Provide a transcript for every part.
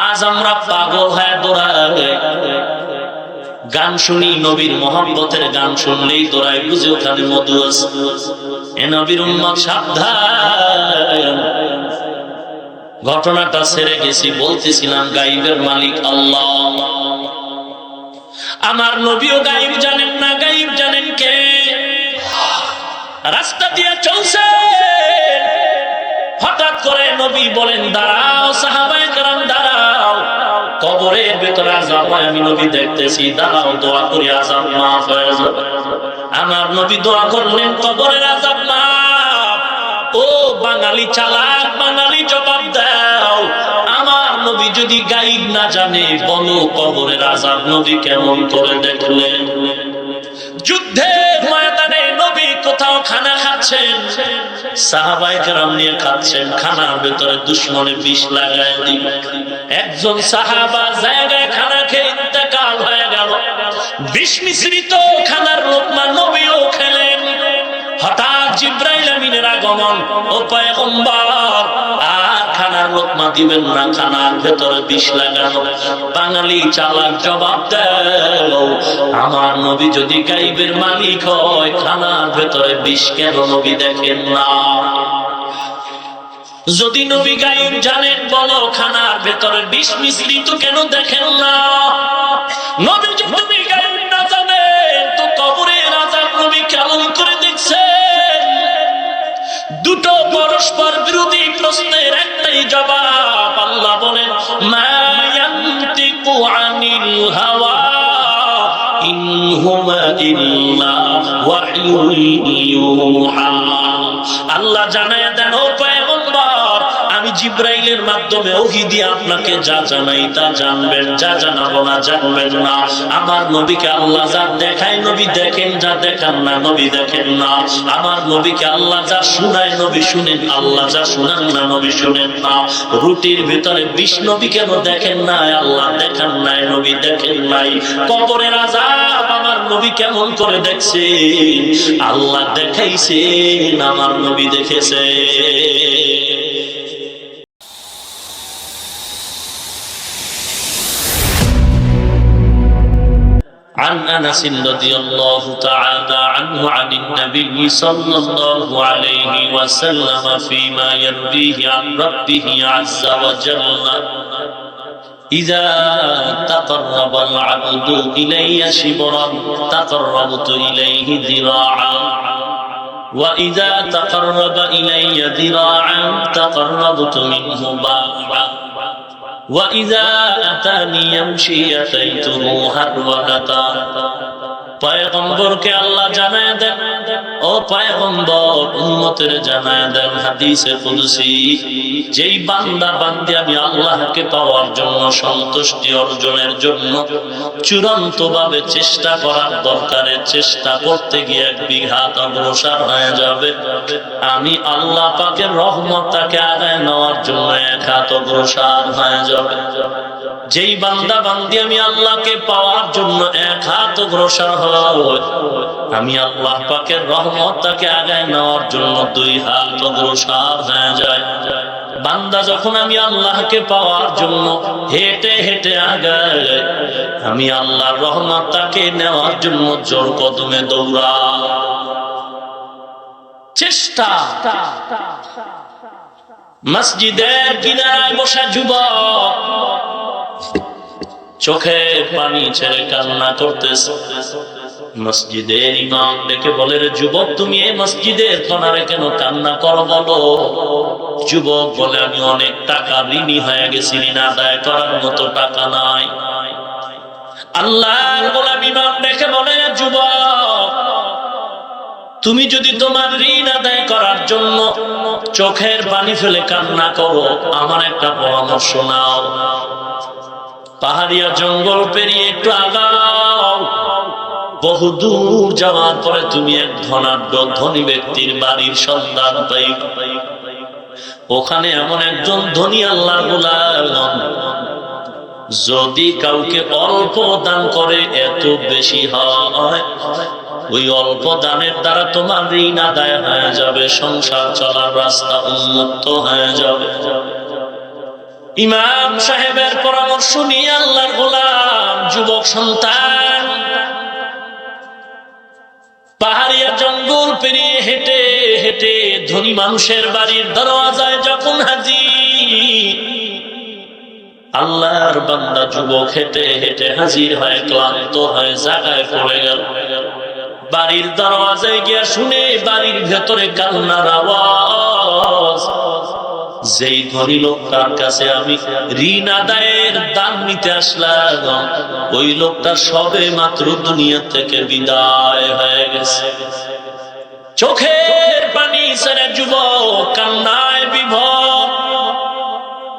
আজ আমরা পাগল হয়ে দৌড়াই, গান শুনি, নবীর মহব্বতের গান শুনলেই দৌড়াই, বুঝি ওখানে মধু আছে। এ নবীর উম্মত সাবধান। ঘটনাটা ছেড়ে গেছি, বলতেছিলাম গাইবের মালিক আল্লাহ। আমার নবীও গাইব জানেন না, গাইব জানেন কে? রাস্তা দিয়ে চলছে, হঠাৎ করে নবী বলেন দাঁড়াও, সাহাবায়ে কেরাম দাঁড়াও, কবরের ভেতরে আযাব হয়, আমি নবী দেখতেছি, দাঁড়াও দোয়া করি আযাব মাফ হয়ে যাবে। আমার নবী দোয়া করলেন কবরের আযাব মাফ। ও বাঙালি চালাক, বাঙালি জবাব দাও, আমার নবী যদি গাইব না জানে, বলো কবরের আযাব নবী কেমন করে দেখলেন? যুদ্ধের ময়দানে নবী কোথাও খানা খাচ্ছেন, সাহাবায়ে কেরাম নিয়ে খাচ্ছেন, খানার ভেতরে দুশমনে বিষ লাগায় দিল। একজন সাহাবা জায়গায় খানা খেয়ে ইন্তেকাল হয়ে গেল, বিষ মিশ্রিত খানার লোকমা নবীও খেলেন। হঠাৎ জিবরাইল আমিনের আগমন, ও পয়গম্বর আর খানার লোকমা দিবেন না, খানার ভেতরে বিষ লাগানো। বাঙালি চালাক জবাব দাও, আমার নবী যদি গাইবের মালিক হয়, খানার ভেতরে বিষ কেন নবী দেখেন না? যদি নবী গাইব জানেন, বলো খানার ভেতরে বিষ মিশ্রিত কেন দেখেন না? নবী যদি গাইব না জানেন, তো কবরের আযাব নবী কেমন করে দেখছেন? দুটো পরস্পর বিরোধী প্রশ্নের একটাই জবাব। আল্লাহ বলেন মা ইয়ানতিকু আনিল হাওয়া ইন হুয়া ইল্লা ওয়াহয়ুন ইউহা। আল্লাহ জানায় দেন, ও পয়গম্বর, আমি জিবরাইলের মাধ্যমে ওহী দিয়ে আপনাকে যা জানাই তা জানবেন, যা জানাবো না জানবেন না। আমার নবীকে আল্লাহ যা দেখায় নবী দেখেন, যা দেখান না নবী দেখেন না। আমার নবীকে আল্লাহ যা শুনায় নবী শুনেন, আল্লাহ যা শুনান না নবী শুনেন না। রুটির ভিতরে বিষ নবী কেন দেখেন নাই? আল্লাহ দেখান নাই, নবী দেখেন নাই। কবরের আযাব আমার নবী কেমন করে দেখছেন? আল্লাহ দেখাইছেন, আমার নবী দেখেছে। عن أنس رضي الله تعالى عنه عن النبي صلى الله عليه وسلم فيما يرويه عن ربه عز وجل إذا تقرب العبد إلي شبرا تقربت إليه ذراعا وإذا تقرب إلي ذراعا تقربت منه باعا وإذا أتاني يمشي أتيته هرولة। পয়গম্বরকে আল্লাহ জানায় দেন, ও পয়গম্বর উম্মতের জানায় দেন হাদিসে কুদসি, যেই বান্দা বান্দি আমি আল্লাহকে পাওয়ার জন্য, সন্তুষ্টি অর্জনের জন্য চূড়ান্ত ভাবে চেষ্টা করার দরকারে চেষ্টা করতে গিয়ে এক বিঘাত অগ্রসর হয়ে যাবে, আমি আল্লাহ পাকের রহমত তাকে আগায় নেওয়ার জন্য এক হাত অগ্রসর হয়ে যাবে। যেই বান্দা বান্দি আমি আল্লাহকে পাওয়ার জন্য এক হাত অগ্রসর হয়, আমি আল্লাহ পাকের রহমত তাকে আগায় নেওয়ার জন্য দুই হাত অগ্রসর হয়ে যায়। বান্দা যখন আমি আল্লাহকে পাওয়ার জন্য হেঁটে হেঁটে আগায়, আমি আল্লাহর রহমত তাকে নেওয়ার জন্য জোর কদমে দৌড়া চেষ্টা। মসজিদের কিনারায় বসা যুবক চোখে পানি ছেড়ে কান্না করতেছে। মসজিদের ইমাম ডেকে বলে, রে যুবক, তুমি এই মসজিদের কোণারে কেন কান্না করো বলো? যুবক বলে, আমি অনেক টাকা ঋণী হয়ে গেছি, ঋণ আদায় করার মতো টাকা নাই। আল্লাহর গোলাম ইমাম ডেকে বলে, যুবক, তুমি যদি তোমার ঋণ আদায় করার জন্য চোখের পানি ফেলে কান্না করো, আমার একটা পরামর্শ নাও। পাহাড়িয়া জঙ্গল পেরিয়ে একটু আগাও, বহু দূর যাওয়ার পরে তুমি এক ধনাঢ্য ধনী ব্যক্তির বাড়ির সন্ধান পাইবে। ওখানে এমন একজন ধনী আল্লাহর গোলাম, যদি কাউকে অল্প দান করে এত বেশি হয়, ওই অল্প দানের দ্বারা তোমার ঋণ আদায় হয়ে যাবে, সংসার চলার রাস্তা উন্মুক্ত হয়ে যাবে। ইমাম সাহেবের পরামর্শ নিয়ে আল্লাহর গোলাম যুবক সন্তান পাহাড়িয়া জঙ্গল পেরিয়ে হেঁটে হেঁটে ধনী মানুষের বাড়ির দরওয়াজায় যখন হাজির, আল্লাহর বান্দা যুবক হেঁটে হেঁটে হাজির হয়, ক্লান্ত হয়ে জায়গায় পড়ে গেল। বাড়ির দরওয়াজায় গিয়া শুনে বাড়ির ভেতরে কান্নার আওয়াজ। যেই ধনী লোকটার কাছে আমি ঋণ আদায়ের দান নিতে আসলাম, ওই লোকটা সবে মাত্র দুনিয়া থেকে বিদায় হয়ে গেছে। চোখের পানি ছেড়ে যুবক কান্নায় বিভোর।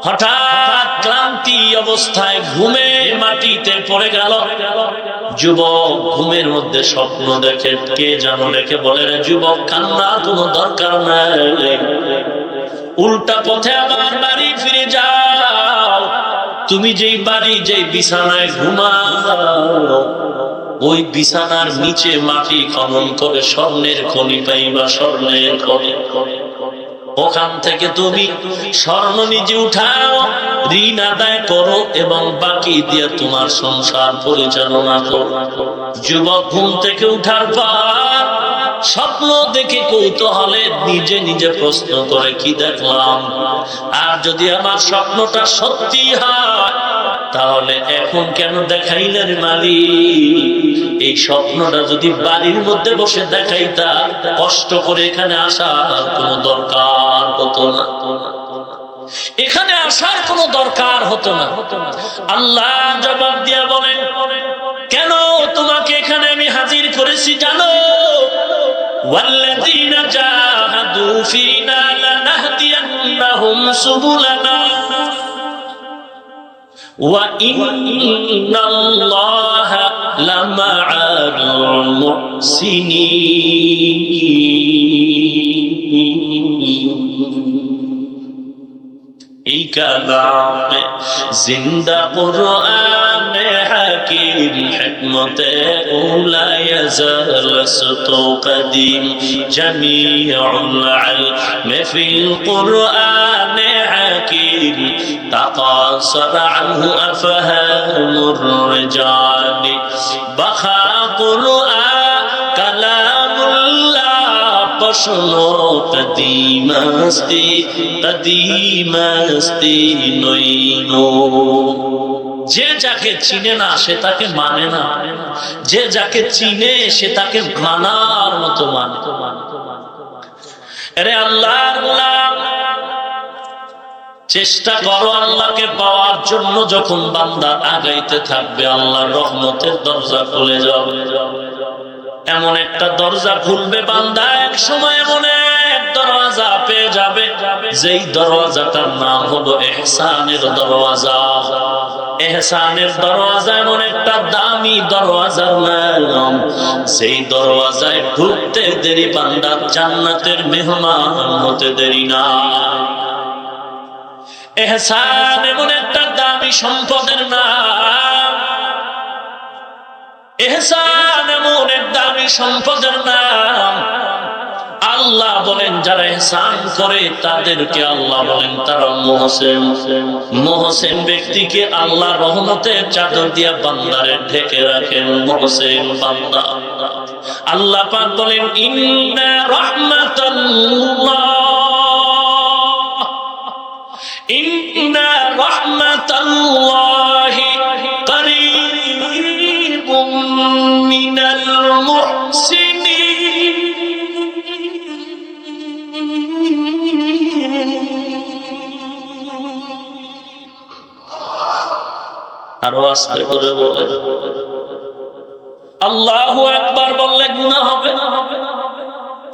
হঠাৎ ক্লান্তি অবস্থায় ঘুমে মাটিতে পড়ে গেল। যুবক ঘুমের মধ্যে স্বপ্ন দেখে, কে যেন রেখে বলে, রে যুবক, কান্নার কোনো দরকার নাই, উল্টা পথে আবার বাড়ি ফিরে যাও। তুমি যেই বাড়ি, যেই বিছানায় ঘুমাও, ওই বিছানার নিচে মাটি খনন করে স্বর্ণের খনি পাইবা, স্বর্ণের খনি। ওখান থেকে তুমি স্বর্ণ নিজে উঠাও, ঋণ আদায় করো এবং বাকি দিয়ে তোমার সংসার পরিচালনা করো। যুবক ঘুম থেকে উঠার পর স্বপ্ন দেখে কৌতূহলে নিজে নিজে প্রশ্ন করে, কি দেখলাম? আর যদি আমার স্বপ্নটা সত্যি হয়, তাহলে এখন কেন দেখাইলেন মালিক? এই স্বপ্নটা যদি বাড়ির মধ্যে বসে দেখাইতা, কষ্ট করে এখানে আসার কোনো দরকার হতো না, এখানে আসার কোনো দরকার হতো না। আল্লাহ জবাব দিয়া বলেন, কেন তোমাকে এখানে আমি হাজির করেছি জানো? ওয়াল্লাযীনা জাহাদু ফীনা লানাহদিয়ান্নাহুম সুবুলানা ওয়া ইন্নাল্লাহা লামা'আল মুহসিনিন। এই কালামে জিন্দা কুরআনে হাকিম হিকমতে উলা ইয়াজাল সুতু কদিম জামিউল ইলমি ফিল কুরআনে হাকিম তাকাসার আনহু আফহামুর রিজাল বাখা কুরআন কালামুল্লাহ শোনো কদিমাস্তি নইনো। যে যাকে চিনে না সে তাকে মানে না, যে যাকে চিনে সে তাকে মানার মতো মানে। আরে আল্লাহর গোলাম, চেষ্টা করো আল্লাহকে পাওয়ার জন্য। যখন বান্দা আগাইতে থাকবে, আল্লাহর রহমতের দরজা খুলে যাবে। এমন একটা দরজা খুলবে বান্দা, এক সময় এমন এক দরওয়াজা পেয়ে যাবে, যেই দরওয়াজাটার নাম হলো ইহসানের দরওয়াজা। ইহসানের দরওয়াজা এমন একটা দামি দরওয়াজার নাম, যেই দরওয়াজায় ঢুকতে দেরি বান্দা জান্নাতের মেহমান হতে দেরি না। ইহসান এমন একটা দামি সম্পদের নাম, ইহসান এমন এক দামি সম্পদের নাম। আল্লাহ বলেন, যারা ইহসান করে তাদেরকে আল্লাহ বলেন তারা মুহসিন। মুহসিন ব্যক্তিকে আল্লাহ রহমতের চাদর দিয়া বান্দারে ঢেকে রাখেন, মুহসিন বান্দা। আল্লাহ পাক বলেন, ইন্না রাহমাতাল্লাহি করিবুম মিনাল মুহসিনিন। আরো আস্তে করে বলে, আল্লাহু আকবার বললে গুনাহ হবে না?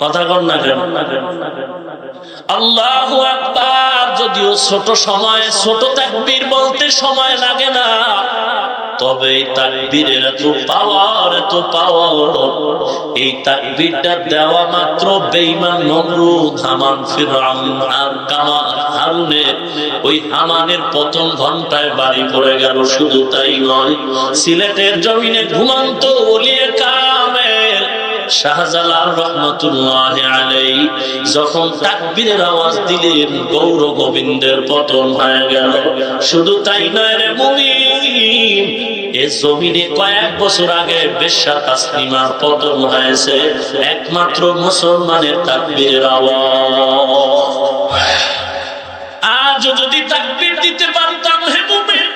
কথা কর না কেন? আল্লাহু আকবার যদিও ছোট সময়, ছোট তাকবীর বলতে সময় লাগে না, তবে এই তাকবীরের এত পাওয়ার, এত পাওয়ার। এই তাকবীরটা দেওয়া মাত্র বেঈমান নমরুদ, হামান, ফিরআউন আর হারুনের, ওই হামানের প্রথম ঘন্টায় বাড়ি পড়ে গেল। শুধু তাই নয়, সিলেটের জমিনে ঘুমন্ত ওলিয়ে কামেল শাহজালাল রহমাতুল্লাহ আলাইহি যখন তাকবীরের আওয়াজ দিলেন গৌর গোবিন্দের পতন হয়ে গেল। শুধু তাই নয় রে মুমিন, এই জমিনে কয়েক বছর আগে বেশ্যা তাসলিমার পতন হয়েছে একমাত্র মুসলমানের তাকবীরের আওয়াজ। আজ যদি তাকবীর দিতে পারতাম হে মুমিন,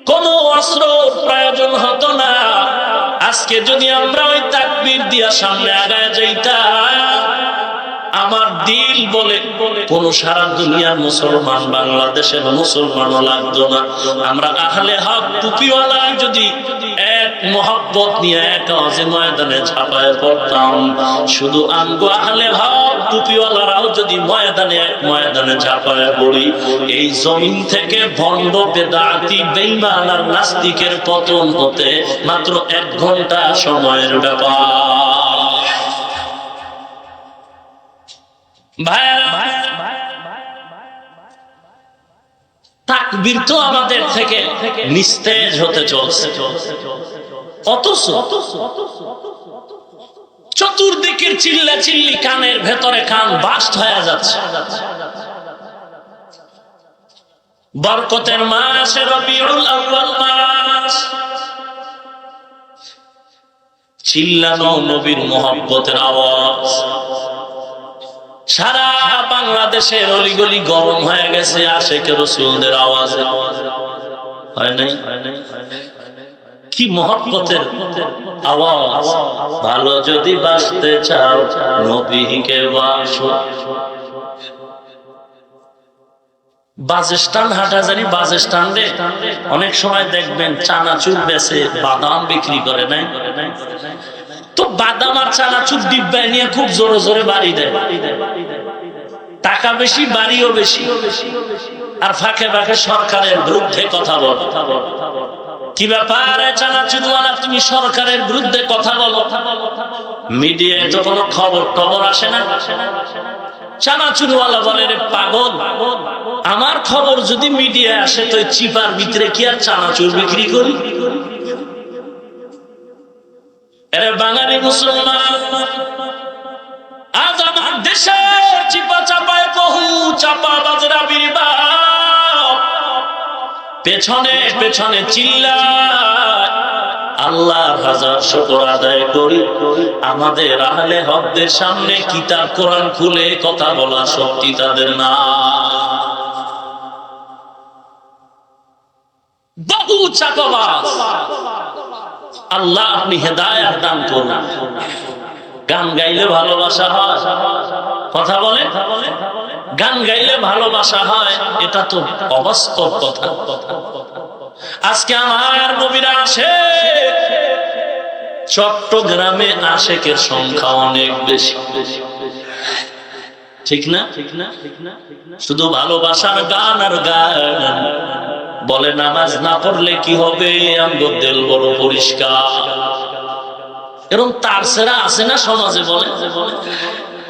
কোন অস্ত্র প্রয়োজন হতো না। আজকে যদি আমরা ওই তাকবীর দিয়া সামনে আগায় যাইতাম, আমার দিল বলে কোন সারা দুনিয়ার মুসলমান, বাংলাদেশের মুসলমানও লাগতো না। আমরা আহলে হক টুপিওয়ালা যদি এক মোহাব্বত নিয়ে এক আওয়াজে ময়দানে ঝাঁপায় পড়তাম, শুধু আমগো আহলে হক টুপিওয়ালারাও যদি ময়দানে ঝাঁপায় পড়ি, এই জমিন থেকে ভণ্ড বেদাতি বেঈমান আর নাস্তিকের পতন হতে মাত্র 1 ঘন্টা সময়ের ব্যাপার। তাকবীর তো আমাদের থেকে নিস্তেজ হতে চলছে, অথচ চতুর্দিকের চিল্লা চিল্লি কানের ভেতরে কান বাস্ট হয়ে যাচ্ছে। বরকতের মাস রবিউল আউয়াল মাস, চিল্লানো নবীর মুহাব্বতের আওয়াজ সারা বাংলাদেশের অলিগলি গরম হয়ে গেছে আশিকে রাসূলদের আওয়াজে। হয় নাই? কি মুহাব্বতের আওয়াজ! ভালো যদি বাসতে চাও নবীকে বাসো। বাসস্ট্যান্ড হাটাজারি বাসস্ট্যান্ডে অনেক সময় দেখবেন চানাচুর বেচে, বাদাম বিক্রি করে নাই? তো বাদাম আর চানাচুর ডিব্বায় নিয়ে খুব জোরে জোরে বাড়ি দেয়, টাকা বেশি বাড়িও বেশি, আর ফাঁকে ফাঁকে সরকারের বিরুদ্ধে কথা বলে। কি ব্যাপারে চানাচুরওয়ালা, তুমি সরকারের বিরুদ্ধে কথা বলো? মিডিয়ায় তো কোনো খবর আসে না। চানাচুরওয়ালা বলে, রে পাগল, আমার খবর যদি মিডিয়ায় আসে তো চিপার ভিতরে কি আর চানাচুর বিক্রি করি? এরে বাঙালি মুসলমান, আজ আমার দেশে চিপা চাপায় বহু চাপাবাজের আবির্ভাব, পেছনে পেছনে চিল্লায়। আল্লাহর হাজার শুকর আদায় করি, আমাদের আহলে হকদের সামনে কিতাব কোরআন খুলে কথা বলার শক্তি তাদের না। বহু চাপাবাজ, আল্লাহ আপনি হেদায়েত দান করুন। গান গাইলে ভালোবাসা হয়, কথা বলে গান গাইলে ভালোবাসা হয়, এটা তো অবাস্তব কথা। আজকে আমার নবীরা আসে, চট্টগ্রামে আশেকের সংখ্যা অনেক বেশি, ঠিক না? শুধু ভালোবাসার গান আর গান বলে। নামাজ না পড়লে কি হবে? আমগো দিল বড় পরিষ্কার। এরকম তার সেরা আছে না সমাজে? বলে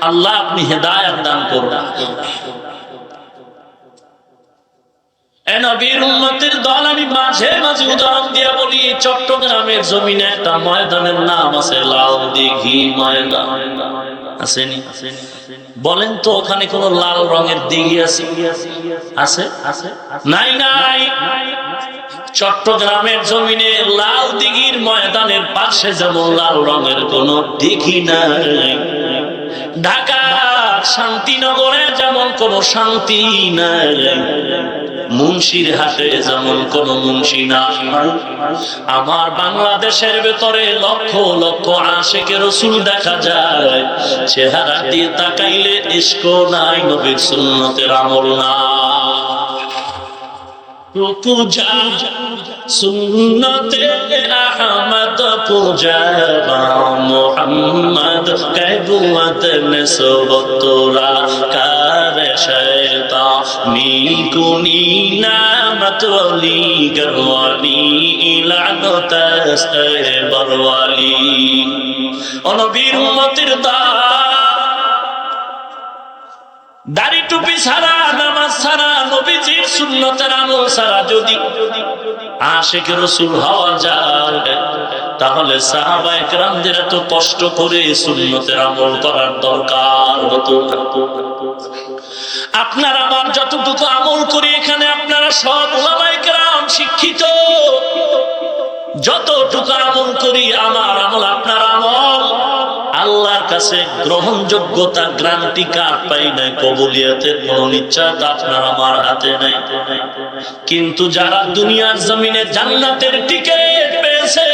আল্লাহ আপনি হেদায়েত দান করুন। নবীর উম্মতের দল, আমি মাঝে মাঝে উদাহরণ দিয়ে বলি, চট্টগ্রামের জমিনে একটা ময়দানের নাম আছে লাল দিঘি ময়দান। আসেনি? বলেন তো ওখানে কোন লাল রঙের দিঘি আছে? নাই নাই। চট্টগ্রামের জমিনে লাল দিঘির ময়দানের পাশে যেমন লাল রঙের কোন দিঘি নাই, ঢাকা শান্তিনগরে যেমন কোন শান্তি নাই, মুন্সির হাটে যেমন কোন মুন্সি নাই, আমার বাংলাদেশের ভেতরে লক্ষ লক্ষ আশিকে রাসূল দেখা যায়। চেহারা দিয়ে তাকাইলে ইশক নাই, নবীর সুন্নতের আমল নাই। পূজা সুন্নতে আহমদ, পূজা মুহাম্মদ, কায়বুত নসবত তোরা কারে শয়তানি কুনি নামত ওলি গরওয়ালি ইলানত বরওয়ালি। ও নবীর উম্মতের দাড়ি টুপি ছাড়া, নামাজ ছাড়া, নবীজির সুন্নতের আমল ছাড়া যদি আশিক রাসূল হওয়া যায়, তাহলে সাহাবায়ে কেরামদের এত কষ্ট করে সুন্নতের আমল করার দরকার হতো না। আপনার আমার যতটুকু আমল করি এখানে আপনারা সব উলামায়ে কেরাম শিক্ষিত, যতটুকু আমল করি আমার আমল আপনার আমল আল্লাহর কাছে গ্রহণযোগ্যতা গ্যারান্টি কার্ড পাই নাই, কবুলিয়তের কোন নিশ্চয়তা আপনার আমার হাতে নাই। কিন্তু যারা দুনিয়ার জমিনে জান্নাতের টিকিট পেয়েছে,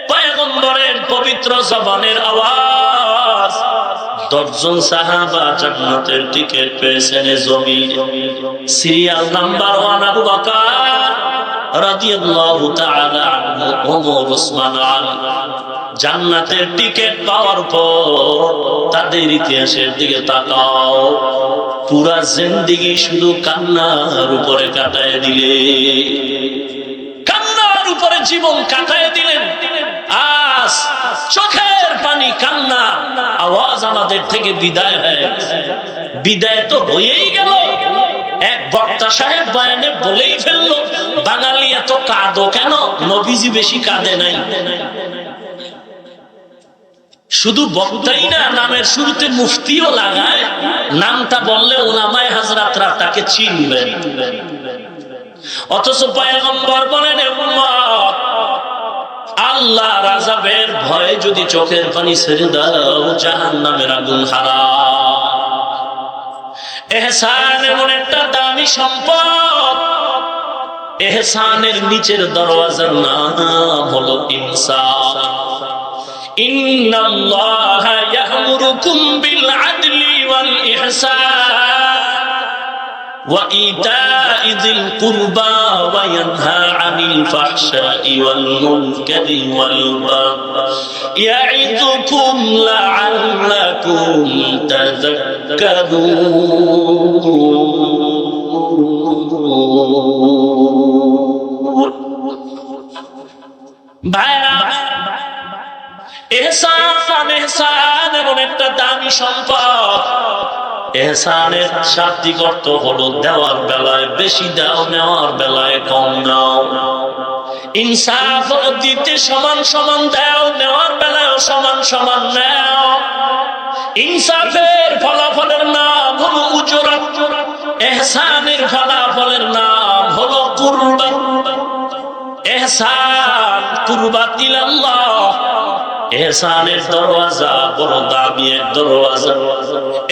পয়গম্বরের পবিত্র জবানের আওয়াজ, 10 জন সাহাবা জান্নাতের টিকিট পেয়েছেন জমিনে। সিরিয়াল নাম্বার 1 আবু বকর রাদিয়াল্লাহু তাআলা আনহু, ওমর, ওসমান, আলী। জান্নাতের টিকিট পাওয়ার পর তাদের ইতিহাসের দিকে তাকাও, পুরা জিন্দেগি শুধু কান্নার উপরে কাটায় দিলে, কান্নার উপরে জীবন কাটায় দিলেন। আজ চোখের পানি, কান্না, আওয়াজ আমাদের থেকে বিদায় হয়। বিদায় তো হয়েই গেল। এক বক্তা সাহেব বয়ানে বলেই ফেললো, বাঙালি এত কাঁদো কেন? নবীজি বেশি কাঁদে নাই। শুধু বক্তাই না, নামের শুরুতে মুফতিও লাগায়। নামটা বললে উলামায়ে হাজরাতরা তাকে চিনবেন। অথচ পয়গম্বর বলেন, উম্মত, আল্লাহর আযাবের ভয়ে যদি চোখের পানি ছেড়ে দাও, জাহান্নামের আগুন হারাম। ইহসান এমন একটা দামি সম্পদ, ইহসানের নিচের দরওয়াজার নাম হলো ইনসাফ। ইন্নাল্লাহা ইয়া'মুরুকুম বিল আদলি ওয়াল ইহসান ওয়া ইতা'i যিল কুরবা ওয়া ইয়ানহা আনিল ফাহশাই ওয়াল মুনকারি ওয়াল বাগই ইয়া'iযুকুম লা'আল্লাকুম তাযাক্কারুন। ভাইরা, ইহসান এমন একটা দামি সম্পদ। ইহসানের শাব্দিক অর্থ হলো দেওয়ার বেলায় বেশি দাও, নেওয়ার বেলায় কম নাও। ইনসাফ হলো দিতে সমান সমান দাও, নেওয়ার বেলায় সমান সমান নাও। ইনসাফের ফলাফলের নাম হলো উজরাত, ইহসানের ফলাফলের নাম হলো কুরবাত। ইহসান কুরবাত ইলাল্লাহ। ইহসানের দরওয়াজা বড় দামি এক দরওয়াজা।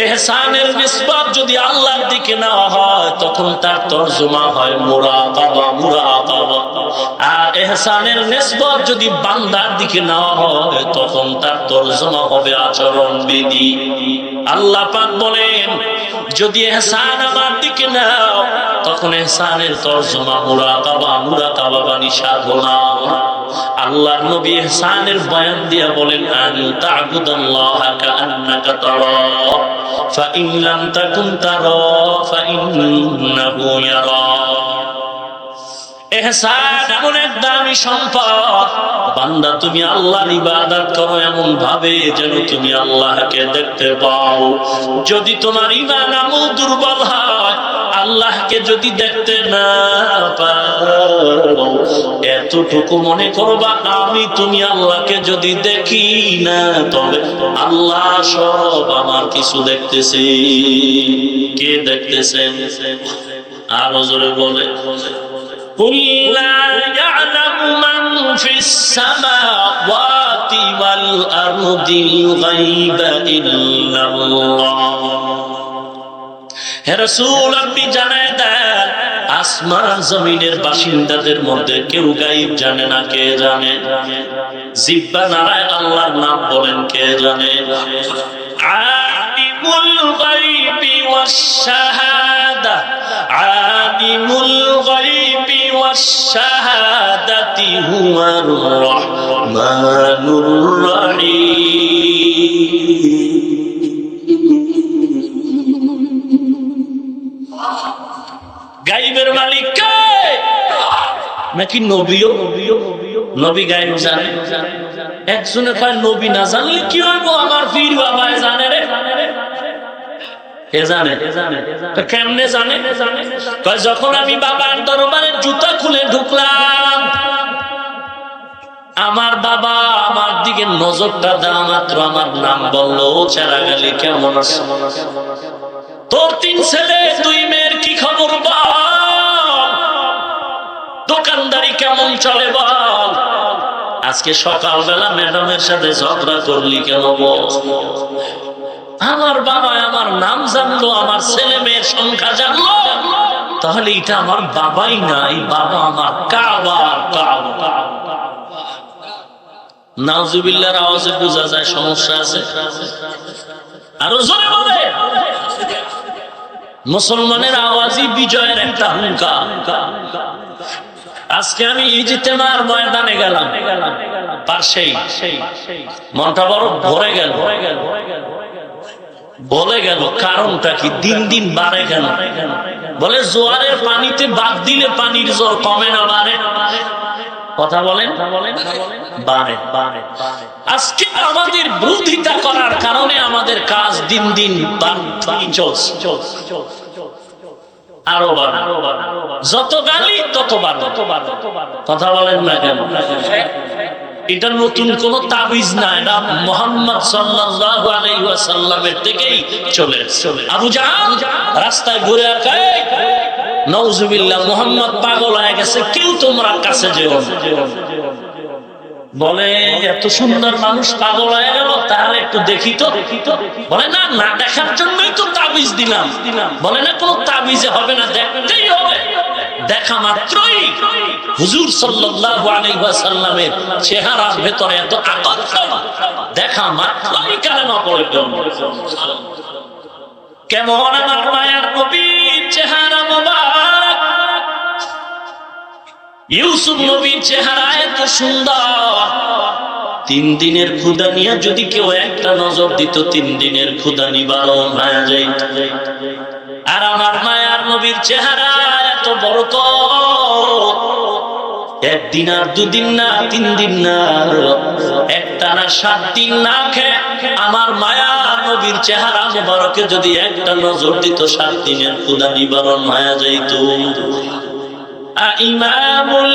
ইহসানের নিসবত যদি আল্লাহর দিকে নেওয়া হয়, তখন তার তরজমা হয় মুরাকাবা, মুরাকাবা। আর ইহসানের নিসবত যদি বান্দার দিকে নেওয়া হয়, তখন তার তরজমা হবে আচরণ বিধি। আল্লাহ পাক বলেন, যদি ইহসান আমার দিকে নাও, তখন ইহসানের তরজমা মুরাকাবা, মুরাকাবা বানি সাধনা। আল্লাহর নবী ইহসানের বয়ান দিয়া বলেন, আন তা'বুদাল্লাহা কাআন্নাকা তারাহু ফাইন লাম তাকুন তারাহু ফাইন্নাহু ইয়ারাক। ইহসান এমন এক দামি সম্পদ। বান্দা, তুমি আল্লাহর ইবাদত করো এমন ভাবে যেন তুমি আল্লাহকে দেখতে পাও। যদি তোমার ঈমান আমল দুর্বল হয়, আল্লাহকে যদি দেখতে না পাও, এতটুকু মনে করবা, আমি তুমি আল্লাহকে যদি দেখি না, তবে আল্লাহ সব আমার কিছু দেখতেছে। কে দেখতেছেন? আরো জোরে বলে, قُلْ لَا يَعْلَمُ مَنْ فِي السَّمَاوَاتِ وَالْأَرْضِ الْغَيْبَ إِلَّا اللَّهُ। হে রাসূল, আপনি জানায় দেন, আসমান জমিনের বাসিন্দাদের মধ্যে কেউ গায়ব জানে না। কে জানে? জিহ্বা নাড়ায় আল্লাহর নাম বলেন, কে জানে? আলিমুল গায়বি ওয়াশ শাহাদা, আলিমুল গায়বি ওয়াশ শাহাদাতি হুয়ার রাহমানুর রাহিম। গায়বের মালিক কে? নাকি নবীও? নবী গায়ব জানে? একজনে কয়, নবী না জানলে কি হইব, আমার পীর বাবায় জানে রে। কে জানে? কেমনে জানে? কয়, যখন আমি বাবার দরবারে জুতা খুলে ঢুকলাম, আমার বাবা আমার দিকে নজরটা দেওয়া মাত্র আমার নাম বললো, ও চেরাগালি কেমন আছে, তোর 3 ছেলে 2 মেয়ের কি খবর বল, দোকানদারি কেমন চলে বল, আজকে সকালবেলা ম্যাডামের সাথে ঝগড়া করলি কেন বল। আমার বাবা আমার নাম জানলো, আমার ছেলে মেয়ের সংখ্যা জানলো, তাহলে এটা আমার বাবাই নাই, বাবা আমার কাবা। নাউজুবিল্লাহর আওয়াজে বোঝা যায় সমস্যা আছে। আরো জোরে বলে, মুসলমানের আওয়াজই বিজয়ের একটা হুঙ্কার। আজকে আমি ইজতেমার ময়দানে গেলাম, পাশেই মনটা বড় ভরে গেল, বলে গেল কারণটা কি, দিন দিন বাড়ে কেন? বলে জোয়ারের পানিতে বাদ দিলে পানির জোর কমে না বাড়ে? কথা বলেন, বাড়ে। আজকে আমাদের বিরোধিতা করার কারণে আমাদের কাজ দিন দিন চলছে, আরো বাড়ে, যত গালি তত বাড়ে। কথা বলেন না কেন? এটা নতুন কোন তাবিজ না, এটা মুহাম্মদ সাল্লাল্লাহু আলাইহি ওয়াসাল্লামের থেকেই চলে। আবু জাহল রাস্তায় ঘুরে আর কয়, নাউজুবিল্লাহ, মুহাম্মদ পাগল হয়ে গেছে, কেউ তোমরা কাছে যেও না। বলে এত সুন্দর মানুষ পাগল হয়ে গেল, তাহলে একটু দেখি তো। বলে না, না দেখার জন্যই তো তাবিজ দিলাম। বলে না, কোন তাবিজে হবে না, দেখতেই হবে। দেখা মাত্রই হুজুর সাল্লাল্লাহু আলাইহি ওয়াসাল্লামের চেহারার ভেতরে এত আকর্ষণ, দেখা মাত্রই কালেমা পড়ে গেল। কেমন আমার মায়ের নবীর চেহারা মোবারক, ইউসুফ নবীর চেহারা এত সুন্দর। 3 দিনের ক্ষুধা নিয়ে যদি কেউ একটা নজর দিত, 3 দিনের ক্ষুধা নিবারণ হয়ে যাইত। আর আমার মায়ার নবীর চেহারা এত বরকত, 1 দিন আর 2 দিন না, 3 দিন না, একটানা 7 দিন না খেয়ে আমার মায়ার নবীর চেহারা মোবারকে যদি একটা নজর দিত, 7 দিনের ক্ষুধা নিবারণ হয়ে যাইত। ইমামুল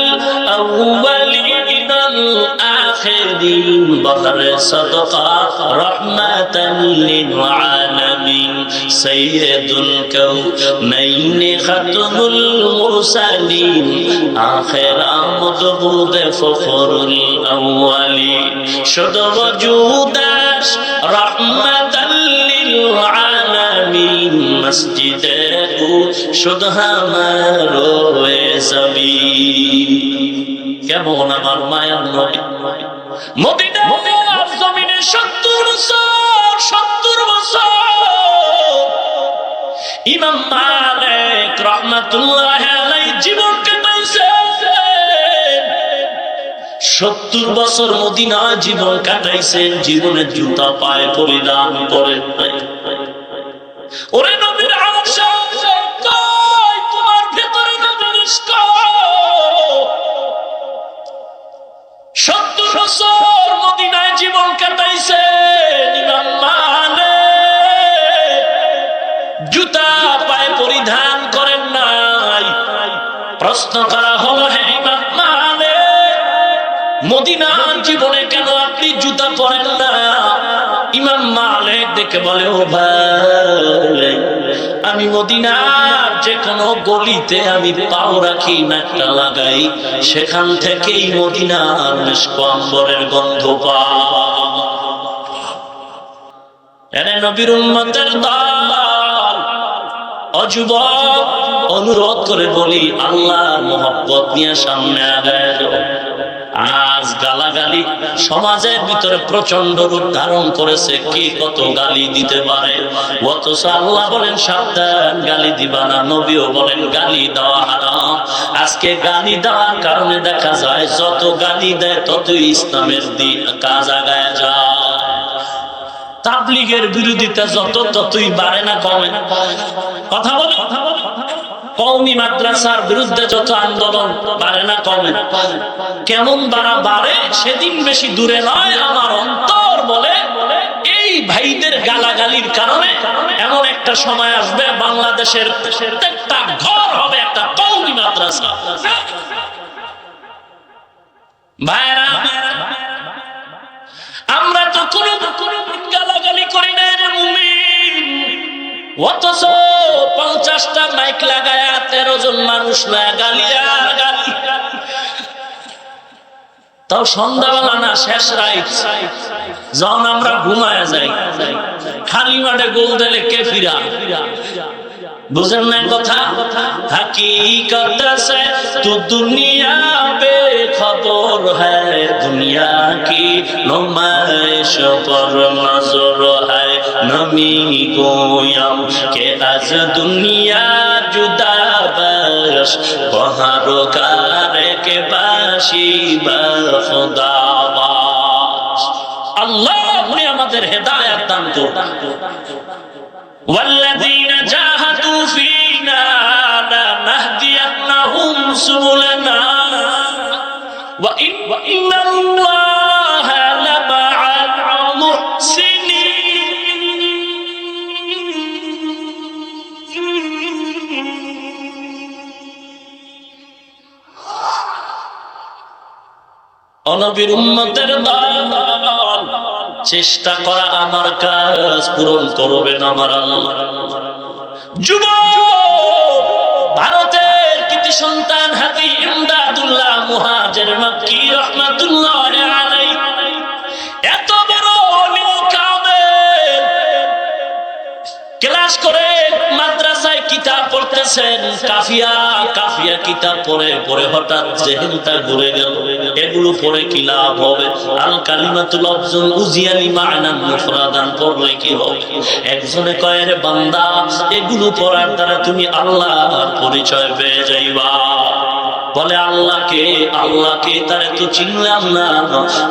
আউয়ালিন আল আখিরিন বদরে সাদাকা রাহমাতান লিল আলামিন সাইয়্যিদুল কাউনাইন খাতমুল মুরসালিন আখির আমদুদ ফখরুল আউয়ালিন শুধু ওজুদাস রাহমাতান লিল আলামিন মসজিদে শুধু আমারো কেমন আমার মায়ার নবী মদিনার জমিনে 70 বছর ইমাম মালিক রাহমাতুল্লাহ আলাইহি জীবন কাটাইছে। 70 বছর মদিনায় জীবন কাটাইছেন, জীবনের জুতা পায়ে পরিধান করেন নাই। ওরে নবীর আরশ কই তোমার ভেতরে নবীর ইশক। 70 বছর মদিনায় জীবন কাটাইছে ইমাম মালিক, জুতা পায়ে পরিধান করেন নাই। প্রশ্ন করা হলো, হে ইমাম মালিক, মদিনার জীবনে কেন আপনি জুতা পরেন না? ইমাম মালিক দেখে বলে, ও ভাই, আমি মদিনার যে কোনো গলিতে আমি পাও রাখি, নাকটা লাগাই, সেখান থেকেই মদিনার মিশক আম্বরের গন্ধ পাই। নবীর উম্মতের দল ও যুবক, অনুরোধ করে বলি, আল্লাহর মহব্বত নিয়ে সামনে আগায় যাও। আজ গালাগালি সমাজের ভিতরে প্রচন্ড রূপ ধারণ করেছে, কে কত গালি দিতে পারে। অথচ আল্লাহ বলেন সাবধান, গালি দিবা না। নবীও বলেন গালি দেওয়া হারাম। আজকে গালি দেওয়ার কারণে দেখা যায় যত গালি দেয় ততই ইসলামের কাজ আগায় যায়। তাবলীগের বিরোধিতা যত ততই বাড়ে না কমে? কথা বলে। কওমি মাদ্রাসার বিরুদ্ধে যত আন্দোলন বাড়ে না কমে? কেমন বাড়ে? সেদিন বেশি দূরে নয়, আমার অন্তর বলে এই ভাইদের গালাগালির কারণে এমন একটা সময় আসবে, বাংলাদেশের প্রত্যেকটা ঘর হবে একটা কওমি মাদ্রাসা। ভাইরা কোনো গালাগালি করি না রে মুমিন, অথচ 50টা মাইক লাগায়া 13 জন মানুষ না গালি আর গালি। তাও সন্ধ্যাবেলা না, শেষ রাত যখন আমরা ঘুমায়া যাই, খালি মাঠে গোল দিলে কে ফিরা, বুঝেন না কথা? हकीकत से तू दुनिया बेखबर है, दुनिया की नुमाइश पर नजर है, नमी गोयम के आज दुनिया जुदा बश, बहार कारे के बाशी बखुदा बाश। अल्लाह अपने আমাদের হেদায়েত দান করুন। والذين جاهدوا فينا لنهدينهم سبلنا وإن الله لمع المحسنين। অনবীর উম্মতের দল চেষ্টা করা আমার কাজ, পূরণ করবেন আমার আল্লাহ। যুবক, ভারতের কৃতি সন্তান হাজী ইমদাদুল্লাহ মুহাজির মক্কি রাহমাতুল্লাহ আলাইহি এত বড় ওলি কামেল, ক্লাস করে মাদ্রাসায় কিতাব পড়তেছেন, কাফিয়া কিতাব পড়ে হঠাৎ জেহেনটা ঘুরে গেল, এগুলো পড়ে কি লাভ হবে? আল কালিমাতুল আফজল উজিয়ালি মা'নান মুফরাদান পড়লে কি হবে? একজনে কয় রে বান্দা, এগুলো পড়ার দ্বারা তুমি আল্লাহর পরিচয় পেয়ে যাইবা। বলে আল্লাহকে তারে তো চিনলাম না।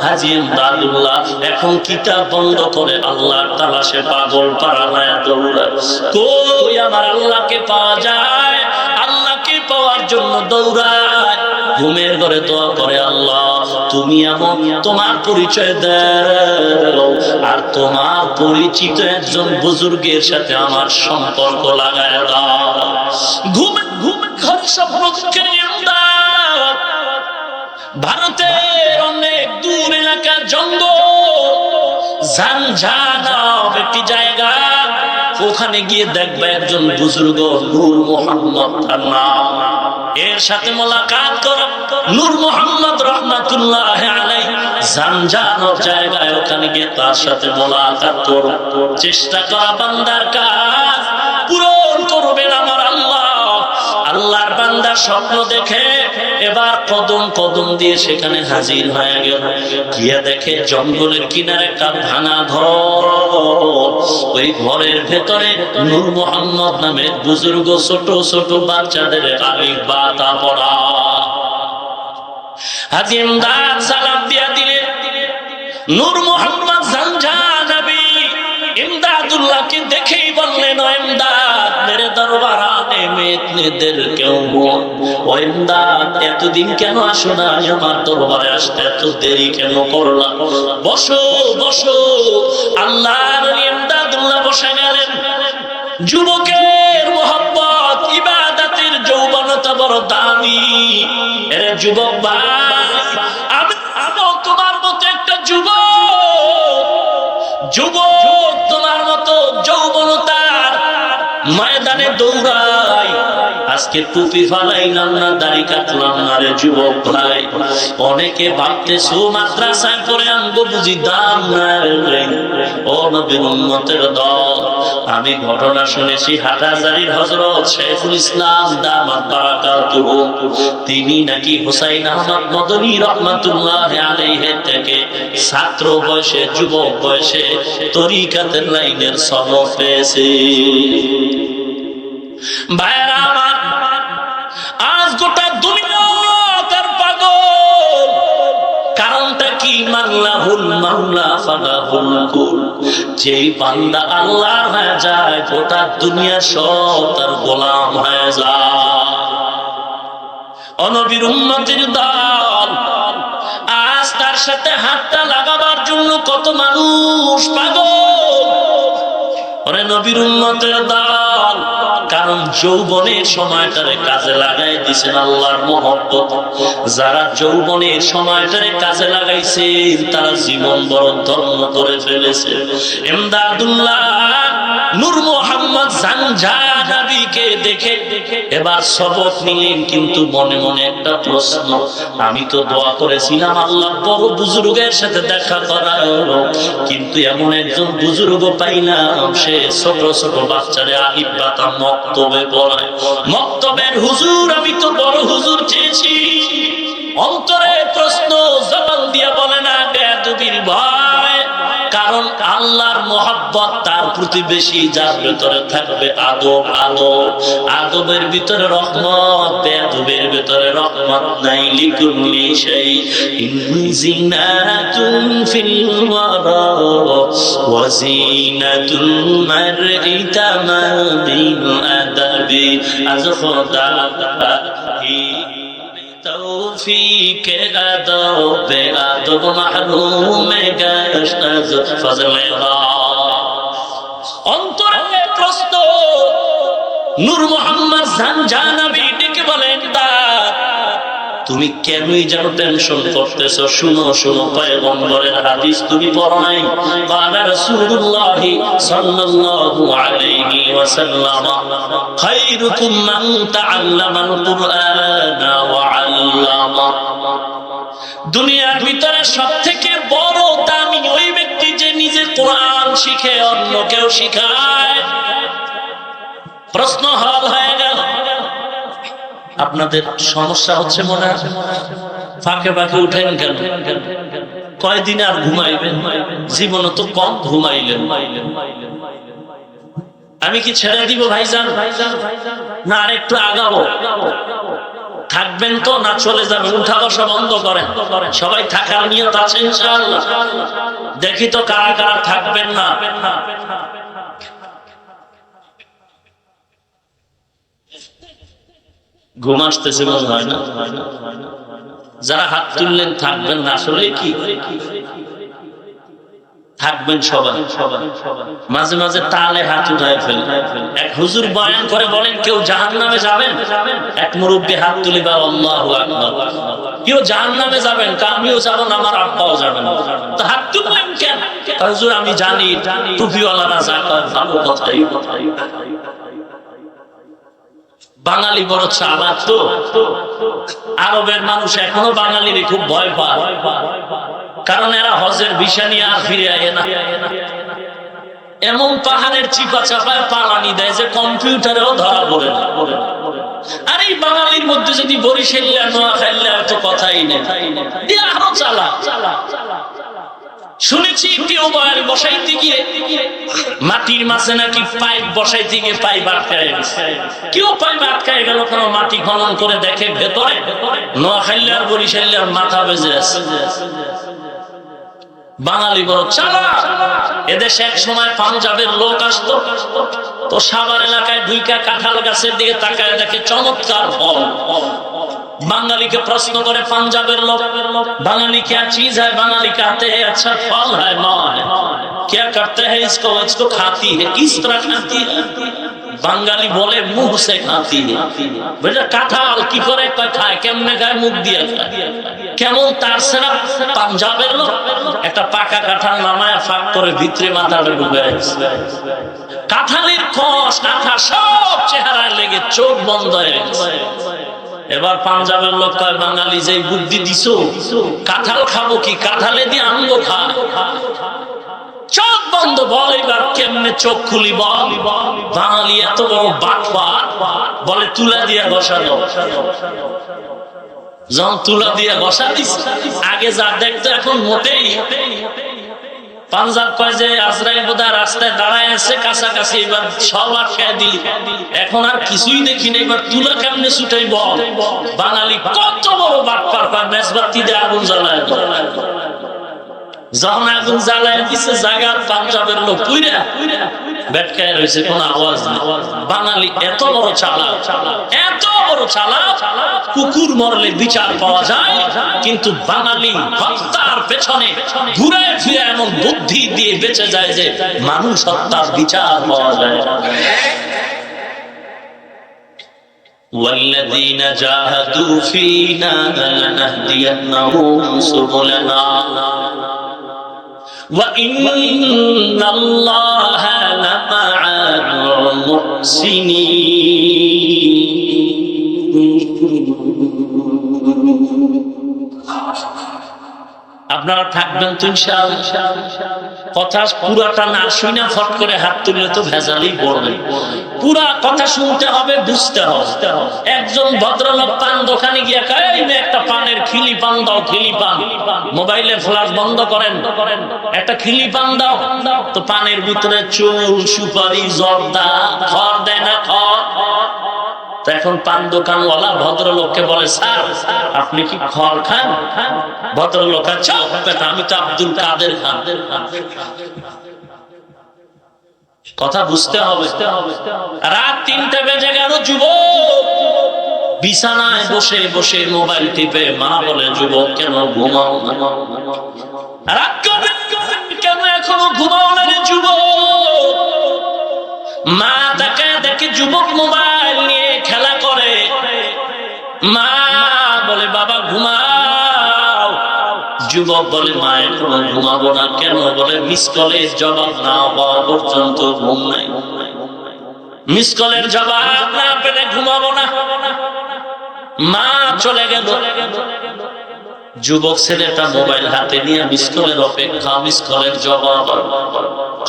হাজী ইমদাদুল্লাহ এখন কিতাব বন্ধ করে আল্লাহর তালাশে পাগল পারা হয়ে দৌড়ায়। কই আমার আল্লাহকে পাওয়া যায়? আল্লাহকে পাওয়ার জন্য দৌড়ায়, ঘুমের ঘরে দোয়া করে, আল্লাহ তুমি এমন, তোমার পরিচয় দাও, আর তোমার পরিচিত একজন বুজুর্গের সাথে আমার সম্পর্ক লাগায় দাও। ঘুমে ঘরে স্বপ্ন দেখে ইমদাদ ভারতের অনেক দূর এলাকার জঙ্গল, ঝানঝানা একটি জায়গা, ওখানে গিয়ে দেখবে একজন বুজুর্গ নূর মোহাম্মদ তার নাম, এর সাথে মোলাকাত করো। নূর মোহাম্মদ রাহমাতুল্লাহ আলাইহি ঝানঝানার জায়গায়, ওখানে গিয়ে তার সাথে মোলাকাত করো। চেষ্টা করা বান্দার কাজ, পূরণ করবেন আমার আল্লাহ। আল্লাহর বান্দা স্বপ্ন দেখে এবার কদম দিয়ে সেখানে হাজির হয়ে গেল, গিয়ে দেখে জঙ্গলের কিনারে একটা ভাঙা ঘর, ওই ঘরের ভেতরে নূর মোহাম্মদ নামে বুজুর্গ ছোট ছোট বাচ্চাদের আলিফ বা তা পড়া। হাজী ইমদাদ সালাম দিয়া দিলেন, নূর মোহাম্মদ ঝানঝানাবি ইমদাদুল্লাহকে দেখেই বললেন, ও ইমদাদ মেরে দরবার আনে মেয়েদের কেউ বল, ও ইমদাদ এতদিন কেন আসো না, আমার দরবারে আসতে এত দেরি কেন করলা? বসো বসো। আল্লাহর ইমদাদুল্লাহ বসে গেলেন। যুবকের মোহাব্বত, ইবাদতের যৌবনতা বড় দামি। এরে যুবক ভাই, আমি তোমার মতো একটা যুবক তোমার মতো যৌবনতার ময়দানে দৌড়াই। আজকে টুপি ফালাইলাম না, দাড়ি কাটলাম না রে যুবক ভাই। অনেকে ভাবতেছো মাদ্রাসায় পড়ে আনবো বুঝি দাম নাই। ও নবীর উম্মতের দল, আমি ঘটনা শুনেছি হাটহাজারীর হযরত শাইখুল ইসলাম দামাত বারাকাতুহু, তিনি নাকি হুসাইন আহমদ মদনী রাহমাতুল্লাহ আলাইহি থেকে ছাত্র বয়সে, যুবক বয়সে তরিকাতের লাইনের সনদ পেয়েছে। ভাইরা আমার, আজ গোটা দুনিয়া তার পাগল। কারণটা কি? মাল্লাহুল মাওলা ফালাহুল কুল। যেই বান্দা আল্লাহর হয়ে যায়, গোটা দুনিয়া সব তার গোলাম হয়ে যায়। নবীর উম্মতের দল, আজ তার সাথে হাতটা লাগাবার জন্য কত মানুষ পাগল। ওরে নবীর উম্মতের দল, কারণ যৌবনের সময়টারে কাজে লাগাই দিয়েছেন আল্লাহর মহব্বত। যারা যৌবনের সময়টারে কাজে লাগাইছে তারা জীবন বড় ধন্য করে ফেলেছে। ইমদাদুল্লাহ নূর মোহাম্মদ জানজানাবিকে দেখে এবার সবক নিলেন, কিন্তু মনে মনে একটা প্রশ্ন, আমি তো দোয়া করেছিলাম আল্লাহ বড় বুজুর্গের সাথে দেখা করার, কিন্তু এমন একজন বুজুর্গ পাইলাম সে ছোট ছোট বাচ্চারে আলিফ বাতা মক্তবে পড়ায়। মক্তবের হুজুর, আমি তো বড় হুজুর চেয়েছি। অন্তরে প্রশ্ন জবান দিয়া বলে না বেয়াদবির ভয়, কারণ আল্লাহর মহব্বত তার প্রতি বেশি, যার ভিতরে থাকবে আদব। আদবের ভিতরে রহমত, বেয়াদবের ভিতরে রহমত নাই। লিকুল্লি শাইইন জিনাতুন ফিল ওয়ারা ওয়া জিনাতুল মারই তামাবিল আদাবি আজ খোদা توفيق أدب أدب محروم گشت از فضل অন্তরে প্রশ্ন। নূর মোহাম্মদ জানজানাবি ডেকে বলেন, তুমি কেনই যেন টেনশন করতেছো? শুনো শুনো, পয়গম্বরের হাদিস তুমি পড়ো নাই? قال رسول الله صلى الله عليه وسلم خيركم من تعلم القرآن وعلمه। দুনিয়ার ভিতরে সবথেকে বড় দামি ওই ব্যক্তি যে নিজে কোরআন শিখে অন্যকেও শিখায়। প্রশ্ন হল হয়ে গেল, আপনাদের সমস্যা হচ্ছে মনে আছে? ফাঁকে ফাঁকে উঠেন কেন? কয়দিন আর ঘুমাইবেন? জীবনে তো কম ঘুমাইলেন। আমি কি ছেড়ে দিব ভাইজান, না আর একটু আগাবো? থাকবেন তো না চলে যাবেন? উঠা বসা বন্ধ করেন। সবাই থাকার নিয়ত আছে ইনশাআল্লাহ? দেখি তো কারা কারা থাকবেন না। ঘুম আসতেছে মনে হয় না? যারা হাত তুললেন থাকবেন না, আসলে কি থাকবেন সবাই? মাঝে মাঝে তালে হাত উঠায় ফেলেন। এক হুজুর বয়ান করে বলেন, কেউ জাহান্নামে যাবেন? এক মুরব্বী হাত তুলি বা আল্লাহু আকবার। কেউ জাহান্নামে যাবেন? আমিও যাব না, আমার আব্বাও যাবেন। তো হাত তুললেন কেন? হুজুর আমি জানি টুপিওয়ালারা যাকাত ভালো কথাই। বাঙালি বড় চালাক তো। আরবের মানুষ এখনো বাঙালির খুব ভয় পায়, কারণ এরা হজের ভিসা নিয়ে আর ফিরে আয় না। এমন পাহাড়ের চিপা চাপায় পালানি দেয় যে কম্পিউটারেও ধরা পড়ে না। আর এই বাঙালির মধ্যে যদি বরিশাল্লা নোয়াখাইল্লা তো কথাই নেই, আরো চালাক। শুনেছি টিউবওয়েল বসাইতে গিয়ে মাটির মাঝে নাকি পাইপ বসাইতে গিয়ে পাইপ আটকায় গেছে। কেউ পাইপ আটকায় গেল কেন? মাটি খনন করে দেখে ভেতরে নোয়াখাইল্লার বরিশাল্লার মাথা বেজে আছে। বাঙালি বড় চালাক। এদেশে এক সময় পাঞ্জাবের লোক আসতো, তো সাভার এলাকায় ঢুইকা কাঁঠাল গাছের দিকে তাকায় দেখে চমৎকার ফল। বাঙালিকে প্রশ্ন করে পাঞ্জাবের লোক, বাঙালি क्या चीज है? बांगाली कहते हैं अच्छा फल है माँ, क्या करते हैं इसको? इसको खाती है। किस तरह खाती है? বাঙালি বলে মুখ সে খাতি। বুঝলে কাঁঠাল কি করে খায়, কেমনে খায়? মুখ দিয়ে খায়। কেমন তার সেরা পাঞ্জাবের লোক একটা পাকা কাঁঠাল নামায় ফাঁক করে ভিতরে মাথাটা ঢুকে কাঁঠালের কষ আঠা সব চেহারায় লেগে চোখ বন্ধ হয়ে গেছে। এবার পাঞ্জাবের লোক কয়, বাঙালি যে বুদ্ধি দিছো, কাঁঠাল খাবো কি? কাঁঠালে দিয়ে আনবো খা। চোখ বন্ধ। বল এবার কেমনে চোখ খুলি বল? বাঙালি এত বড় বাটপার, বলে তুলা দিয়া বসানো। যখন তুলা দিয়া বসা দিস, আগে যা দেখতো এখন মোটেই। পাঞ্জাব কয় যে আজরাইল বোধহয় রাস্তায় দাঁড়ায় আছে কাছাকাছি, এবার সব আটকায় দিলি। এখন আর কিছুই দেখি না, এবার তুলা কেমনে ছুটাই বল? বাঙালি কত বড় বাটপার, কয় মেজবাতি দিয়ে আগুন জ্বালায়। যখন আগুন জ্বালায় দিচ্ছে জায়গার পাঞ্জাবের লোক পুইরা বেটকায় রয়েছে, কোন আওয়াজ নেই। বাঙালি এত বড় চালাক, এত বড় চালাক, কুকুর মরলে বিচার পাওয়া যায়, কিন্তু বাঙালি হত্যার পেছনে ঘুরে ফিরে এমন বুদ্ধি দিয়ে বেঁচে যায় যে মানুষ হত্যার বিচার পাওয়া যায়। والذين جاهدوا فينا لنهدينهم سبلنا وإن الله لمع المحسنين আপনারা থাকবেন তো ইনশাআল্লাহ। কথা পুরাটা না শুনে ফট করে হাত তুললে তো ভেজালই পড়বে। পুরা কথা শুনতে হবে, বুঝতে হবে। একজন ভদ্রলোক পান দোকানে গিয়ে কয়, এই একটা পানের খিলি পান দাও, খিলি পান। মোবাইলের ফ্ল্যাশ বন্ধ করেন, একটা খিলি পান দাও। তো পানের ভিতরে চুল, সুপারি, জর্দা, খড় দেয় না, খড়। এখন পান দোকানওয়ালা ভদ্রলোককে বলে, স্যার আপনি কি খড় খান? ভদ্রলোক, আচ্ছা আমি তো আব্দুল কাদের খান। কথা বুঝতে হবে। রাত 3টা বেজে গেল, যুবক বিছানায় বসে বসে মোবাইল টিপে। মা বলে, যুবক কেন ঘুমাও না? রাত কেন এখনো ঘুমাও না রে যুবক? মা তাকায় দেখে যুবক মোবাইল নিয়ে খেলা করে। মা বলে, বাবা ঘুমাও। যুবক বলে, মা এখনো ঘুমাবো না। কেন? বলে, মিস কলের জবাব না পাওয়া পর্যন্ত ঘুম নাই। মিস কলের জবাব না পেলে ঘুমাবো না। মা চলে গেল। যুবক ছেলেটা মোবাইল হাতে নিয়ে মিস কলের অপেক্ষা, মিস কলের জবাব,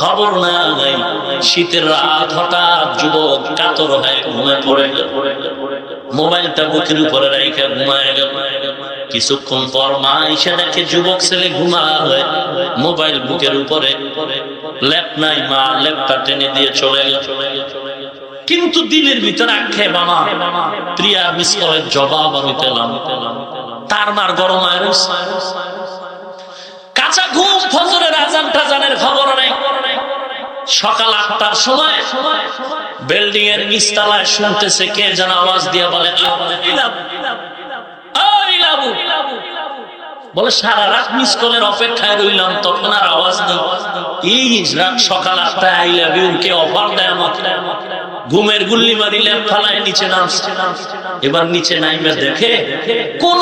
খবর নাই। শীতের রাত, হঠাৎ যুবক কাতর হয়ে ঘুমে পড়ে গেল। মোবাইলটা বুকের উপরে রেখে ঘুমায় গেল। কিছুক্ষণ পর মা এসে দেখে যুবক ছেলে ঘুমায়, মোবাইল বুকের উপরে, ল্যাপ নাই। মা ল্যাপটা টেনে দিয়ে চলে গেল। কিন্তু দিলের ভিতরে আক্ষেপ, বাবা প্রিয়া মিস কলের জবাব আমি পেলাম। তার মার গরম আয়রস, কাঁচা ঘুম, ফজরের আজান টাজানের খবর নেই। সকাল 8টার সময় বিল্ডিং এর নিচতলায় শুনতেছে কে যেন আওয়াজ দিয়ে বলে, বলে সারা রাত মিস কলের অপেক্ষায় রইলাম, তখন আর আওয়াজ নেই। এই রাত সকাল 8টায় আই লাভ ইউ কে অফার দেয় আমাকে। ঘুমের গুল্লি মারিলে ফালায় নিচে নামছে। এবার নিচে নাইমে দেখে কোন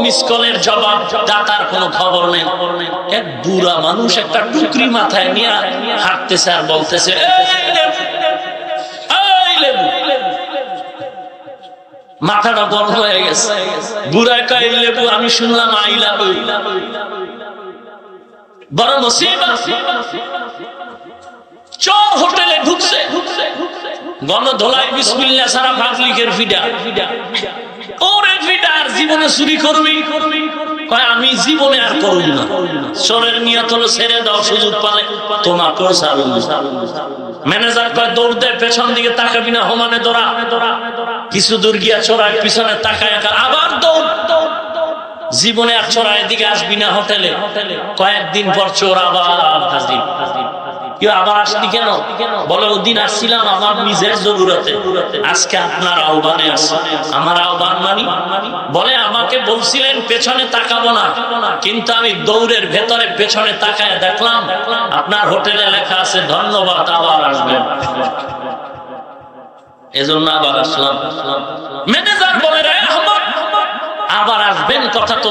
মিস কলের জবাব, দাতার কোনো খবর নেই। এক বুড়া মানুষ একটা টুকরি মাথায় নিয়ে হাঁটতেছে আর বলতেছে, মাথাটা গরম হয়ে গেছে। বুড়ায় কয়, লেবু আমি শুনলাম আই লাভ ইউ। বড় মুসিবত। চোর হোটেলে ঢুকছে, গণধোলাই বিসমিল্লাহ সারা পাবলিকের ফিডা। ওরে ফিডা, আর জীবনে চুরি করবি? কয় আমি জীবনে আর করব না। চোরের নিয়ত হলো ছেড়ে দাও, সুযোগ পালে তোমাকেও ছাড়ব। ম্যানেজার কয়, দৌড় দে, পেছন দিকে তাকাবি না, হোমানে দৌড়া। কিছু দূর গিয়া চোরাই পিছনে তাকায়, আবার দৌড়। জীবনে আর চোরাই দিকে আসবি না হোটেলে। কয়েকদিন পর চোর আবার হাজির। কেউ আবার আসলি কেন? বলে, ওদিন আসছিলাম আমার নিজের জরুরতে, আজকে আপনার আহ্বানে আসি। আমার আহ্বান মানি? বলে, আমাকে বলছিলেন পেছনে তাকাবো না, কিন্তু আমি দৌড়ের ভেতরে পেছনে তাকায় দেখলাম আপনার হোটেলে লেখা আছে ধন্যবাদ, আবার আসবেন। এজন্য আবার আসলাম। ম্যানেজার বলে, রে আহমদ, আবার আসবেন কথা তো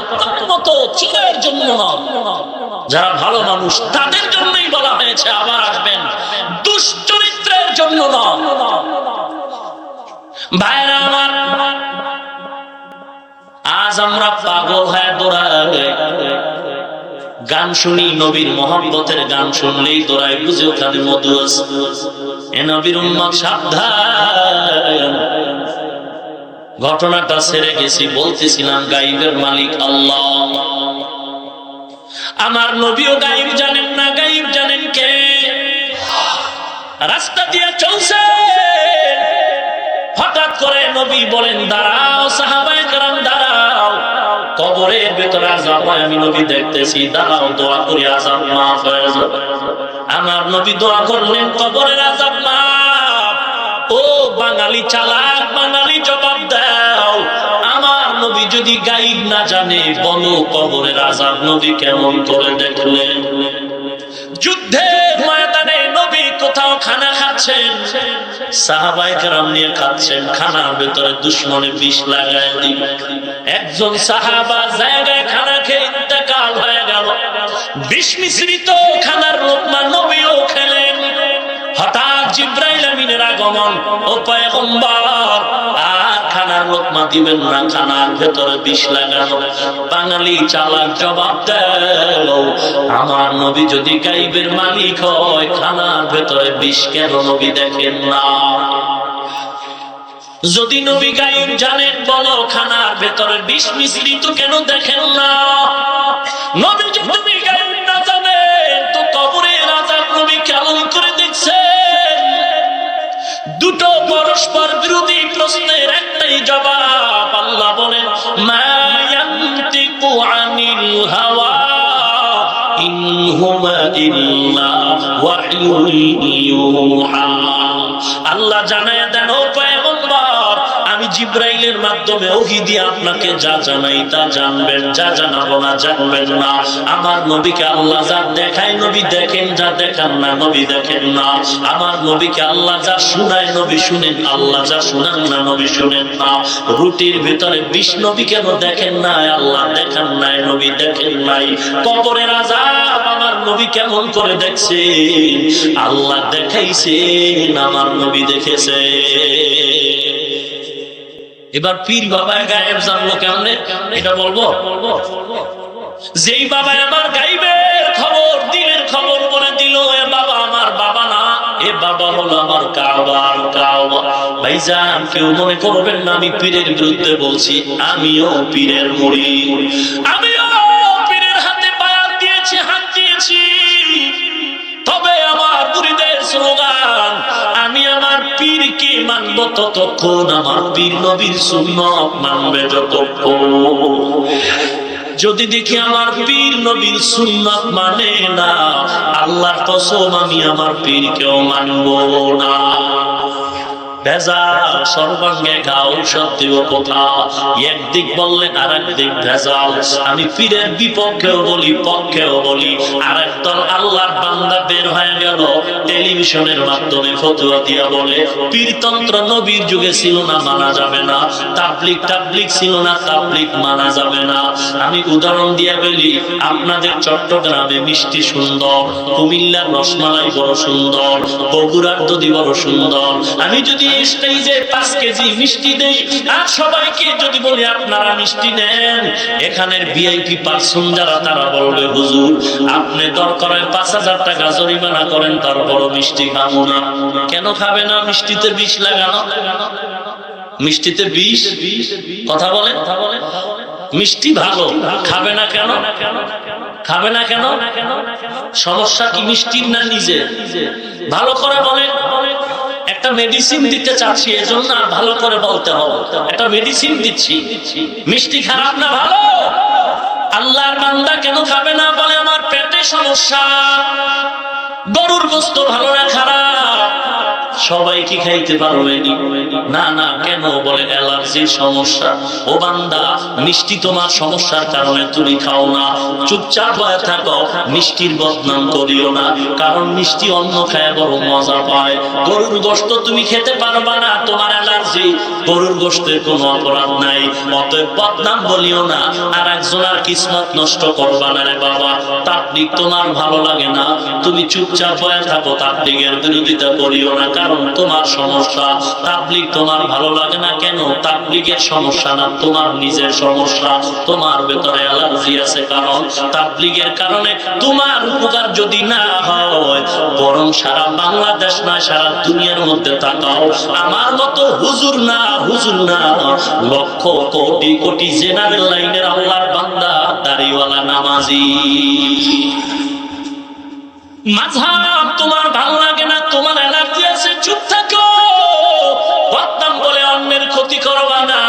মতো চিনের জন্য না, যারা ভালো মানুষ তাদের জন্যই বলা হয়েছে আবার আসবেন, দুশ্চরিত্রের জন্য না। ভাইরা আমার, আজ আমরা পাগল হয়ে দৌড়াই, গান শুনি, নবীর মহব্বতের গান শুনলেই দৌড়াই, বুঝে ওখানে মধু আছে। এ নবীর উম্মত সাবধান। ঘটনাটা ছেড়ে গেছি, বলতেছিলাম গাইবের মালিক আল্লাহ। আমার নবীও গাইব জানেন না, গাইব জানেন কে? রাস্তা দিয়ে চলছে, হঠাৎ করে নবী বলেন, দাঁড়াও সাহাবায়ে কেরাম দাঁড়াও, কবরের ভেতরে আযাব হয়, আমি নবী দেখতেছি, দাঁড়াও দোয়া করি আযাব মাফ হয়ে যাবে। আমার নবী দোয়া করলেন, কবরের আযাব মাফ। ও বাঙালি চালাক, বাঙালি জবাব দাও, আমার নবী যদি গাইব না জানে, বলো কবরের আযাব নবী কেমন করে দেখলেন? যুদ্ধের ময়দানে নবী কোথাও খানা খাচ্ছে খাচ্ছেন, সাহাবায়ে কেরাম নিয়ে খাচ্ছেন, খানার ভেতরে দুশমনে বিষ লাগায় দিল। একজন সাহাবা জায়গায় খানা খেয়ে ইন্তেকাল হয়ে গেল। বিষ মিশ্রিত খানার লোকমা নবীও খেলেন। হঠাৎ জিবরাইল আমিনের আগমন, ও পয়গম্বর আর খানার লোকমা দিবেন না, খানার ভেতরে বিষ লাগানো। বাঙালি চালাক জবাব দেয়, আমার নবী যদি গায়বের মালিক হয়, খানার ভেতরে বিষ কেন নবী দেখেন না? যদি নবী গায়ব জানেন, বলো খানার ভেতরে বিষ মিশ্রিত কেন দেখেন না? নবী যদি গায়ব না জানেন, তো কবরের আযাব নবী কেমন করে দেখছেন? দুটো পরস্পর বিরোধী প্রশ্নের একটাই জবাব। আল্লাহ বলেন, মা ইয়ানতিকু আনিল হাওয়া ইন হুয়া ইল্লা ওয়াহয়ুন ইউহা। আল্লাহ জানায় দেন, ও পয়গম্বর, আমি জিবরাইলের মাধ্যমে ওহী দিয়ে আপনাকে যা জানাই তা জানবেন, যা জানাবো না জানবেন না। আমার নবীকে আল্লাহ যা দেখায় নবী দেখেন, যা দেখান না নবী দেখেন না। আমার নবীকে আল্লাহ যা শুনায় নবী শুনেন, আল্লাহ যা শুনান না নবী শুনেন না। রুটির ভিতরে বিষ নবী কেন দেখেন নাই? আল্লাহ দেখান নাই, নবী দেখেন নাই। কবরের আযাব আমার নবী কেমন করে দেখছেন? আল্লাহ দেখাইছেন, আমার নবী দেখেছে। এবার পীর বাবা গায়েব জানলো কেমনে? এটা বলবো? যেই বাবা আমার গায়েবের খবর, দিনের খবর বলে দিল, এ বাবা আমার বাবা না, এ বাবা হলো আমার কাবার কাবা। ভাইজান, কেউ মনে করবেন না আমি পীরের বিরুদ্ধে বলছি। আমিও পীরের মুরিদ, আমিও পীরের হাতে বায়াত দিয়েছি, হাত দিয়েছি। তবে আমার মুরিদের স্লোগান, আমি আমার পীরকে মানব ততক্ষণ, আমার পীর নবীর সুন্নাত মানবে যতক্ষণ। যদি দেখি আমার পীর নবীর সুন্নাত মানে না, আল্লাহর কসম আমি আমার পীরকেও মানব না। ভেজাল সর্বাঙ্গে গাও সত্যিও কথা, একদিক বললেন আর একদিক ভেজাল। আমি পীরের বিপক্ষেও বলি, পক্ষেও বলি। আর একদল আল্লাহর বান্দা বের হয়ে গেল, টেলিভিশনের মাধ্যমে ফতোয়া দিয়া বলে পীরতন্ত্র নবীর যুগে ছিল না, মানা যাবে না। তাবলিগ ছিল না, তাবলিগ মানা যাবে না। আমি উদাহরণ দিয়ে বলি, আপনাদের চট্টগ্রামে মিষ্টি সুন্দর, কুমিল্লার রসমালাই বড় সুন্দর, বগুড়ার দধি বড় সুন্দর। আমি যদি স্টেজে 5 কেজি মিষ্টি দেই আর সবাইকে যদি বলি আপনারা মিষ্টি নেন, এখানের ভিআইপি পার্সন যারা তারা বলবে, হুজুর আপনি দরকার হয় 5000 টাকা জরিমানা করেন, তারপরও মিষ্টি খাবো না। কেন খাবে না? মিষ্টিতে বিষ লাগানো। মিষ্টিতে বিষ, কথা বলে। মিষ্টি ভালো, খাবে না কেন? খাবে না কেন? সমস্যা কি মিষ্টির না নিজে? ভালো করে বলে। একটা মেডিসিন দিতে চাচ্ছি, এজন্য ভালো করে বলতে হবে। একটা মেডিসিন দিচ্ছি, মিষ্টি খারাপ না ভালো? আল্লাহর বান্দা কেন খাবে না? বলে আমার পেটে সমস্যা। গরুর গোশত ভালো না খারাপ? সবাই কি খাইতে পারবে না? না কেন? বলে অ্যালার্জির সমস্যা। ও বান্দা, মিষ্টি তোমার সমস্যার কারণে তুমি খাও না, চুপচাপ হয়ে থাকো, মিষ্টির বদনাম করিও না। কারণ মিষ্টি অন্য খায় বড় মজা পায়। গরুর গোশত তুমি খেতে পারবা না, তোমার অ্যালার্জি। গরুর গোশতের কোনো অপরাধ নাই, অতএব বদনাম বলিও না। আর একজনের কিসমত নষ্ট করবা না রে বাবা। তাবলীগ তোমার ভালো লাগে না, তুমি চুপচাপ হয়ে থাকো, তাবলীগের বিরোধিতা করিও না, কারণ তোমার সমস্যা। তাবলীগ তোমার ভালো লাগে না কেন? তাবলীগের সমস্যা না, তোমার নিজের সমস্যা। তোমার ভেতরে অ্যালার্জি আছে, কারণ তাবলীগের কারণে তোমার উপকার যদি না হয়, বরং সারা বাংলাদেশ না সারা দুনিয়ার মধ্যে তাকাও, আমার মতো হুজুর না লক্ষ কোটি কোটি জেনারেল লাইনের আল্লাহর বান্দা, দাড়িওয়ালা নামাজি। মাযহাব তোমার ভালো লাগে না, তোমার অ্যালার্জি আছে, চুপ থাকো। বদনাম বলে অন্যের ক্ষতি করবা না,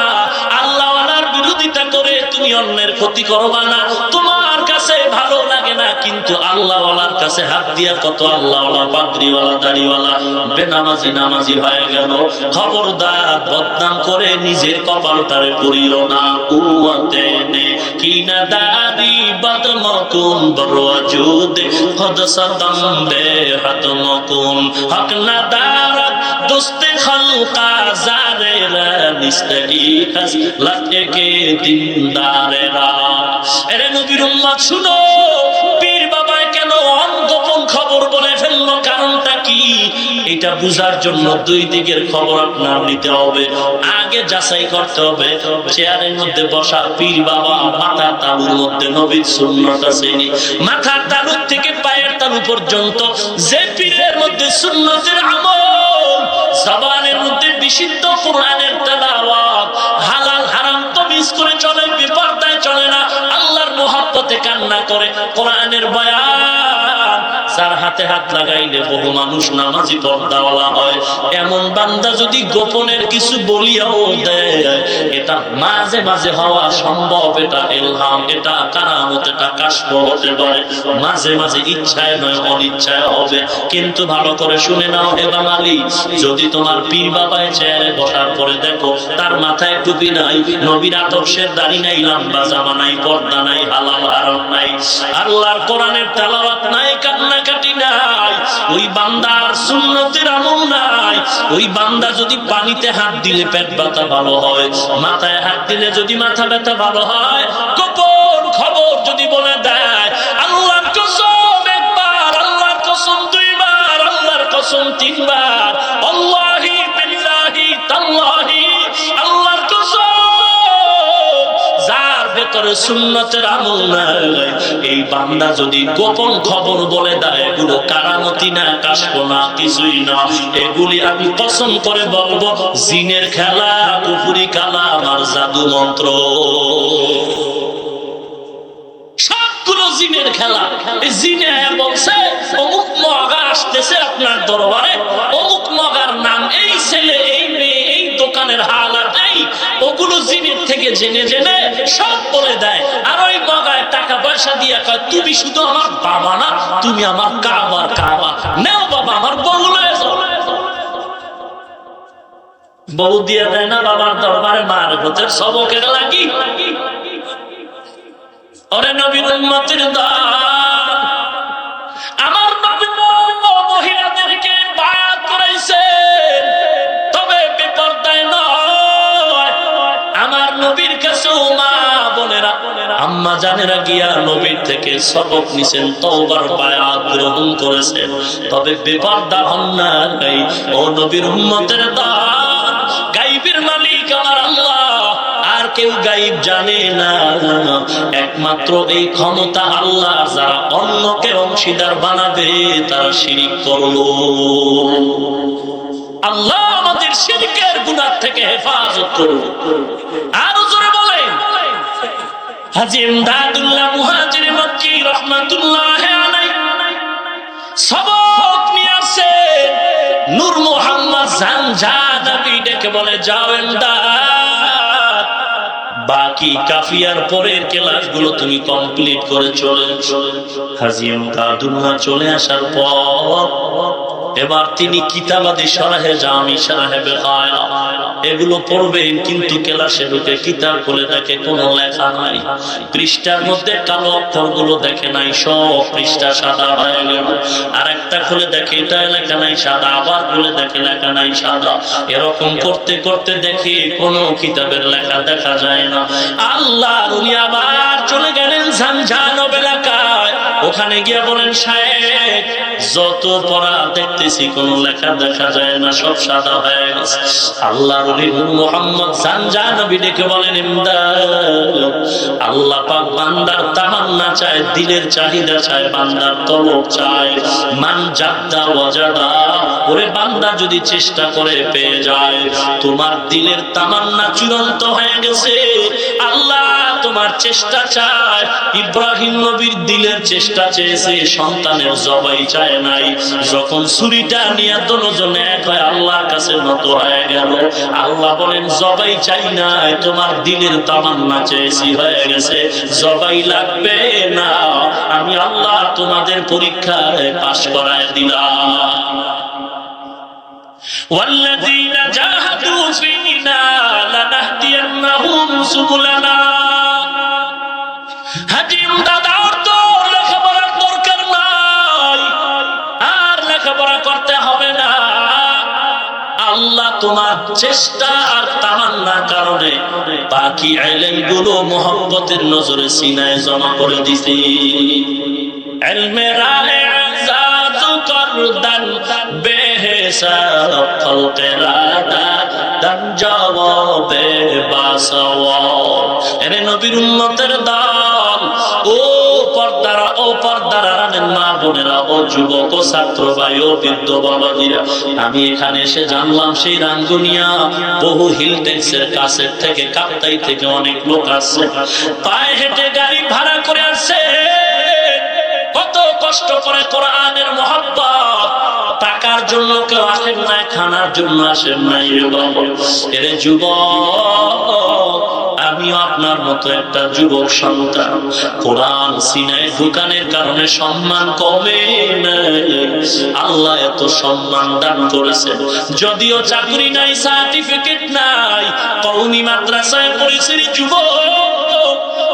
আল্লাহওয়ালার বিরোধিতা করে তুমি অন্যের ক্ষতি করবা না। তোমার কাছে কাছে ভালো লাগে না, কিন্তু আল্লাহওয়ালার কাছে হাত দিয়া কত আল্লাহওয়ালা পাদ্রীওয়ালা দাড়িওয়ালা বেনামাজি নামাজি হয়ে গেল। খবরদার, বদনাম করে নিজের কপালটারে করিও না। কুয়াতে নে কিনা দাড়ি বদমকুম বরওয়াজুদ হদসাতাম বেহাতমকুম হক না দারাত দুস্তে খালকা জারেরা মিস্ত্রি হাস লাগে কে দিনদারেরা। এরে নবীর উম্মত শুনো, পীর বাবায় কেন গোপন খবর বলে ফেললো, কারণটা কি? এটা বুঝার জন্য দুই দিকের খবর আপনার নিতে হবে। আগে যাচাই করতে হবে চেয়ারের মধ্যে বসা পীর বাবা মাথার তালুর মধ্যে নবীর সুন্নাত আছে। মাথার তালু থেকে পায়ের তালু পর্যন্ত যে পীরের মধ্যে সুন্নতের আমল, জবানের মধ্যে বিশুদ্ধ কোরআনের তেলাওয়াত, হালাল হারাম তমিজ করে চলে, বিপর্দায় চলে না, আল্লাহর মুহাব্বতে কান্না করে, কোরআনের বয়ান যার হাতে হাত লাগাইলে বহু মানুষ নামাজি পর্দাওয়ালা হয়, এমন বান্দা যদি গোপনের কিছু বলিয়াও দেয়, এটা মাঝে মাঝে হওয়া সম্ভব, এটা ইলহাম, এটা কারামত, এটা কাশফ হতে পারে, মাঝে মাঝে ইচ্ছায় নয় অনিচ্ছায় হবে। কিন্তু ভালো করে শুনে নাও হে বাঙালি, যদি তোমার পীর বাবায় চেয়ারে বসার পরে দেখো তার মাথায় টুপি নাই, নবীর আদর্শের দাড়ি নাই, লম্বা জামা নাই, পর্দা নাই, হালাল হারাম নাই, আল্লাহর কোরআনের তেলাওয়াত নাই, কান্নাকাটি নাই, ওই বান্দার সুন্নতের আমল নাই, ওই বান্দা যদি পানিতে হাত দিলে পেট ব্যথা ভালো হয়, মাথায় হাত দিলে যদি মাথা ব্যথা ভালো হয়, গোপন খবর যদি বলে দেয়, আল্লাহর কসম একবার, আল্লাহর কসম দুইবার, আল্লাহর কসম তিনবার, আল্লাহি বিল্লাহি তাল্লাহি, আল্লাহর কসম, যার ভেতরে সুন্নতের আমল নাই, এই বান্দা যদি গোপন খবর বলে দেয়, এগুলো কারামতি না, কাশফ না, কিছুই না, এগুলি আমি কসম করে বলবো জিনের খেলা, কুফরি কালাম আর জাদু মন্ত্র, সবগুলো জিনের খেলা। এই জিনে বলছে অমুক মগা আসতেছে আপনার দরবারে, অমুক মগার নাম, এই ছেলে, এই মেয়ে, এই দোকানের হালাত এই, ওগুলো জিনের থেকে জেনে জেনে সব বলে দেয়। আর ওই মগায় টাকা পয়সা দিয়া কয়, তুমি শুধু আমার বাবা না, তুমি আমার কাবার কাবা, নেও বাবা আমার বউ লয়ে যাও। বউ দিয়ে দেয় না বাবার দরবারে, মার হতে সবকের লাগি। ওরে নবীর উম্মতের দল, আমার নবী মহিলাদেরকে বায়াত করাইছে, তবে বেপরদায় নয়। আমার নবীর কাছেও মা বোনেরা, আম্মা জানেরা গিয়া নবীর থেকে সবক নিছেন, তওবার বায়াত গ্রহণ করেছেন, তবে বেপরদা হন নাই। ও নবীর উম্মতের দল, গায়বের মালিক আমার আল্লাহ, আর কেউ গায়েব জানে না, একমাত্র এই ক্ষমতা আল্লাহ। যারা অন্যকে অংশীদার বানাবে তারা শিরিক করলো। আল্লাহ আমাদের শিরকের গুনাহ থেকে হেফাজত করুন। আর জোরে বলেন, হাজী ইমদাদুল্লাহ মুহাজির মক্কি রাহমাতুল্লাহি আলাইহি সবক নিয়ে আসে। নূর মুহাম্মদ জানজাদাবি ডেকে বলে, যাও ইমদাদ, বাকি কাফিয়ার পরের ক্লাসগুলো তুমি কমপ্লিট করে চলে। হাজী ইমদাদুল্লাহ চলে আসার পর এবার তিনি কিতাবাদি শরহে জামি, শরহে বেকায়া এগুলো পড়বেন, কিন্তু ক্লাসে ঢুকে কিতাব খুলে দেখে কোনো লেখা নাই, পৃষ্ঠার মধ্যে কালো অক্ষরগুলো দেখে নাই, সব পৃষ্ঠা সাদা হয়ে গেল। আর একটা খুলে দেখে এটা লেখা নাই সাদা, আবার খুলে দেখে লেখা নাই সাদা, এরকম করতে করতে দেখে কোনো কিতাবের লেখা দেখা যায় না। আল্লাহ, উনি আবার চলে গেলেন ঝানঝানব এলাকায়, ওখানে গিয়ে বলেন, সাহেব যত পড়া দেখতেছি কোনো লেখা দেখা যায় না, সব সাদা হয়ে গেছে। আল্লাহ মুহাম্মদ জানজানবী ডেকে বলেন, ইমদাদ, আল্লাহ পাক বান্দার তামান্না চায়, দিলের চাহিদা চায়, বান্দার তলব চায়। মান জাদ্দা ওয়াজাদা, ওরে বান্দা যদি চেষ্টা করে পেয়ে যায়। তোমার দিলের তামান্না চূড়ান্ত হয়ে গেছে, আল্লাহ তোমার চেষ্টা চায়। ইব্রাহিম নবীর দিলের চেষ্টা চেয়েছে, সন্তানের জবাই চায় নাই। যখন ছুরিটা নিয়ে দুজনে এক হয়ে আল্লাহর কাছে নত হয়ে গেল, আল্লাহ বলেন জবাই চাই নাই, তোমার দিলের তামান্না চেয়েছি হয়ে গেছে, জবাই লাগবে না, আমি আল্লাহ তোমাদের পরীক্ষায় পাশ করায় দিলাম। والذين جاهدوا فينا لنهدينهم سبلنا। হাজিম দাদার তো লেখাপড়ার দরকার নাই, আর লেখাপড়া করতে হবে না। আল্লাহ তোমার চেষ্টা আর তামান্নার কারণে বাকি ইলম গুলো মোহাব্বতের নজরে সিনায় জমা করে দিছি। ইলমে রাহে আযাত করদান বেহিসাব খলকে রাদা দান জবাবে বাসওয়াব। এরে নবীর উম্মতের দল, ও পর্দারা, ও পর্দারা মা বোনেরা, ও যুবক, ও ছাত্র ভাই, ও বৃদ্ধ বাবাজিরা, আমি এখানে এসে জানলাম সেই রাঙ্গুনিয়া বহু হিল ট্যাক্সের কাছের থেকে, কাপ্তাই থেকে অনেক লোক আসছে, পায়ে হেঁটে গাড়ি ভাড়া করে আসছে, কত কষ্ট করে কোরআনের মহব্বত। টাকার জন্য কেউ আসেন নাই, খানার জন্য আসেন নাই। এরে যুবক, আমিও আপনার মতো একটা যুবক সন্তান। কোরআন সিনায় ঢুকানোর কারণে সম্মান কমে নাই, আল্লাহ এত সম্মান দান করেছেন। যদিও চাকরি নাই, সার্টিফিকেট নাই, কওমি মাদ্রাসায় পড়েছে যুবক,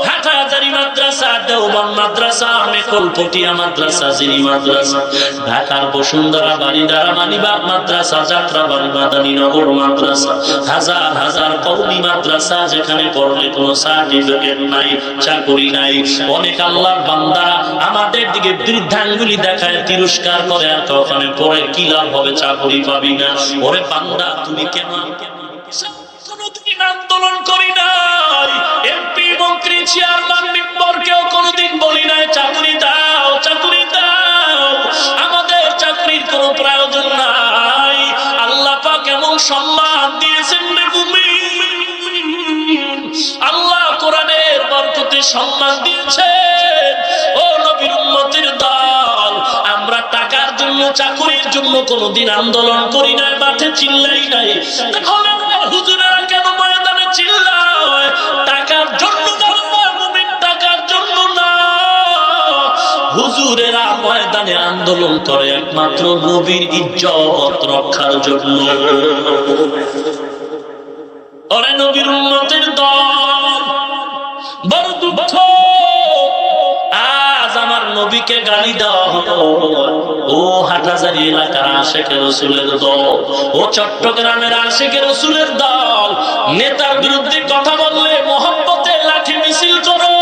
হাটহাজারী মাদ্রাসা, দেওবন্দ মাদ্রাসা, মেকলপটিয়া মাদ্রাসা, জিনি মাদ্রাসা, ঢাকার বসুন্ধরা বাড়িদারা মানিবাগ মাদ্রাসা, যাত্রাবাড়ি মাদানীনগর মাদ্রাসা, হাজার হাজার কওমি মাদ্রাসা, যেখানে পড়লে কোনো সার্টিফিকেট নাই, চাকরি নাই। অনেক আল্লাহর বান্দা আমাদের দিকে বৃদ্ধাঙ্গুলি দেখায়, তিরস্কার করে, আর ওখানে পড়ে কি লাভ হবে, চাকরি পাবি না। ওরে বান্দা, তুমি কেন আন্দোলন করি নাই, এমপি মন্ত্রী চেয়ারম্যান মেম্বারকেও কোনোদিন বলি নাই চাকরি দাও, চাকরি দাও, আমাদের চাকরির কোনো প্রয়োজন নাই। আল্লাহ পাক এমন সম্মান দিয়েছেন রে ভূমি, আল্লাহ কোরআনের বরকতে সম্মান দিয়েছেন। ও নবীর উম্মতের দল, আমরা টাকার জন্য, চাকরির জন্য কোনোদিন আন্দোলন করি নাই, মাঠে চিল্লাই নাই। তাহলে হুজুরেরা কেন ময়দানে চিল্লায়? টাকার জন্য না, মুমিন টাকার জন্য না। হুজুরেরা ময়দানে আন্দোলন করে একমাত্র নবীর ইজ্জত রক্ষার জন্য। ওরে নবীর উম্মতের দল, বড় দুঃখ, আজ আমার নবীকে গালি দেওয়া হলো। ও হাটহাজারী এলাকার আশিকে রাসূলের দল, ও চট্টগ্রামের আশিকে রাসূলের দল, নেতার বিরুদ্ধে কথা বললে মহব্বতে লাঠি মিছিল করো,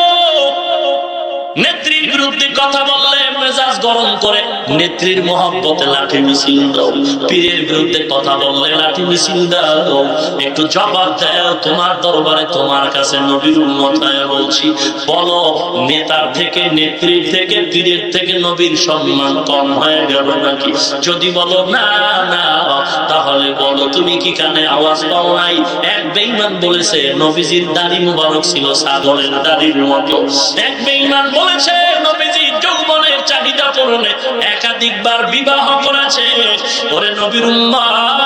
নেত্রীর বিরুদ্ধে কথা বললে মেজাজ গরম করে নেত্রীর মহব্বতে লাঠি মিছিল দাও, পীরের বিরুদ্ধে কথা বললে লাঠি মিছিল দাও। একটু জবাব দাও, তোমার দরবারে, তোমার কাছে নবীর উম্মত হয়ে বলছি, বলো নেতার থেকে, নেত্রীর থেকে, পীরের থেকে নবীর সম্মান কম হয়ে গেল নাকি? যদি বলো না না, তাহলে বলো তুমি কি কানে আওয়াজ পাও নাই? এক বেঈমান বলেছে নবীজির দাড়ি মুবারক ছিল ছাগলের দাড়ির মতো। এক বেঈমান বলেছে নবীজি যৌবনের চাহিদা পূরণে একাধিকবার বিবাহ করেছে। ওরে নবীর উম্মত,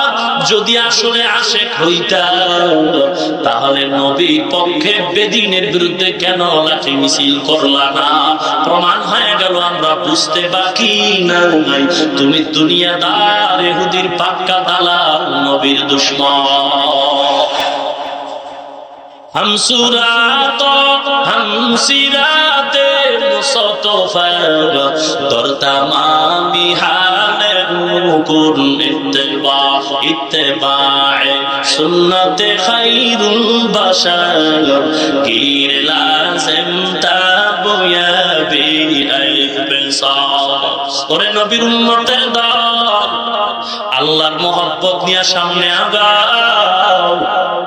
যদি আসলে আশিক হইতা, তাহলে নবীর পক্ষে বেদিনের বিরুদ্ধে কেন লাঠি মিছিল করলা না? প্রমাণ হয়ে গেল আমরা বুঝতে বাকি নাই, তুমি দুনিয়াদার, ইহুদির পাক্কা দালাল, নবীর দুশমন। हम सूरत हम सिराते मुस्तफा तर तमामी हाल कुन इत्तिबा इत्तिबाए सुन्नत खैरुल बशर की लाजिम ताबुया बि इब्सार। ওরে নবীর উম্মতের দল, আল্লাহর মহব্বত নিয়ে সামনে আগাও।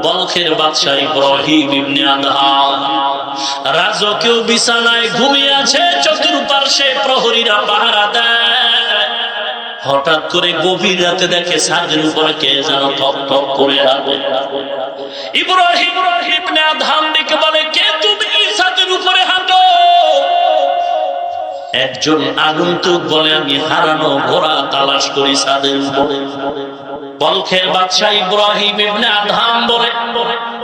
বলখের বাদশা ইব্রাহিম ইবনে আদহাম রাজকীয় বিছানায় ঘুমিয়ে আছে, চতুর্পার্শ্বে প্রহরীরা পাহারা দেয়। হঠাৎ করে গভীর রাতে দেখে ছাদের উপরে কে যেন টক টক করে হাঁটে। ইব্রাহিম ইবনে আদহাম ডেকে বলে, কে তুমি? একজন আগন্তুক বলে আমি হারানো ঘোড়া তালাশ করি ছাদের উপরে। বলখের বাদশা ইব্রাহিম ইবনে আদহাম বলে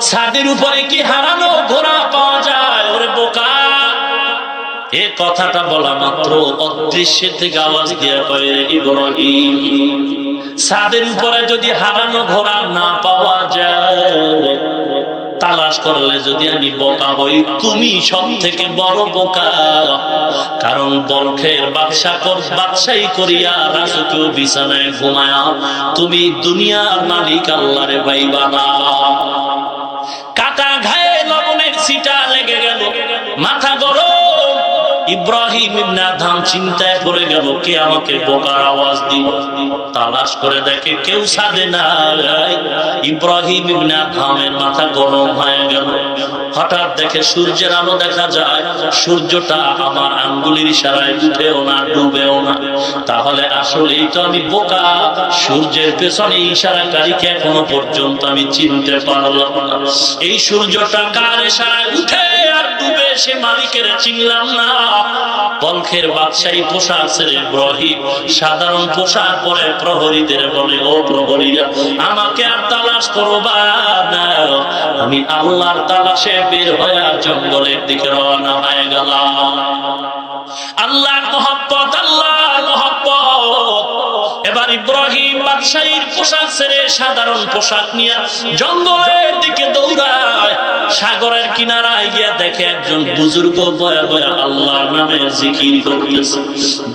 ছাদের উপরে কি হারানো ঘোড়া পাওয়া যায়? ওরে বোকা, এ কথাটা বলা মাত্র অদৃশ্যের থেকে আওয়াজ দিয়ে কয়ে ইব্রাহিম, ছাদের উপরে যদি হারানো ঘোড়া না পাওয়া যায়, তালাশ করলে যদি আমি বোকা হই, তুমি সব থেকে বড় বোকা। কারণ বলখের বাদশাহী করিয়া রাজকীয় বিছানায় ঘুমায়া তুমি দুনিয়ার মালিক আল্লাহরে ভাইবা না। কাটা ঘায়ে লবণের ছিটা লেগে গেল, মাথা গরম। ইব্রাহিম ইবনে আদহাম চিন্তায় পড়ে গেল, কে আমাকে বোকার আওয়াজ দিল। তালাশ করে দেখে কেউ ছাদে নাই। ইব্রাহিম ইবনে আদহামের মাথা গরম হয়ে গেল। হঠাৎ দেখে সূর্যের আলো দেখা যায়। সূর্যটা আমার আঙ্গুলের ইশারায় উঠেও না ডুবেও না। তাহলে আসলেই তো আমি বোকা, সূর্যের পেছনে ইশারাকারীকে এখনো পর্যন্ত আমি চিনতে পারলাম না। এই সূর্যটা কার ইশারায় উঠে আর ডুবে সে মালিকের চিনলাম না। বলখের বাদশাহী পোশাক ছেড়ে ইব্রাহিম সাধারণ পোশাক পরে প্রহরীদের বলে, ও প্রহরীরা, আমাকে আর তালাশ করবা না, আমি আল্লাহর তালাশে বের হয়ে জঙ্গলের দিকে রওনা হয়ে গেলাম। আল্লাহর মহব্বত, আল্লাহর মহব্বত। এবার ইব্রাহিম বাদশাহীর পোশাক ছেড়ে সাধারণ পোশাক নিয়ে জঙ্গলের দিকে দৌড়ায়। সাগরের কিনারায় গিয়া দেখে একজন বুজুর্গ বয়া বয়া আল্লাহর নামে জিকির করতেছে।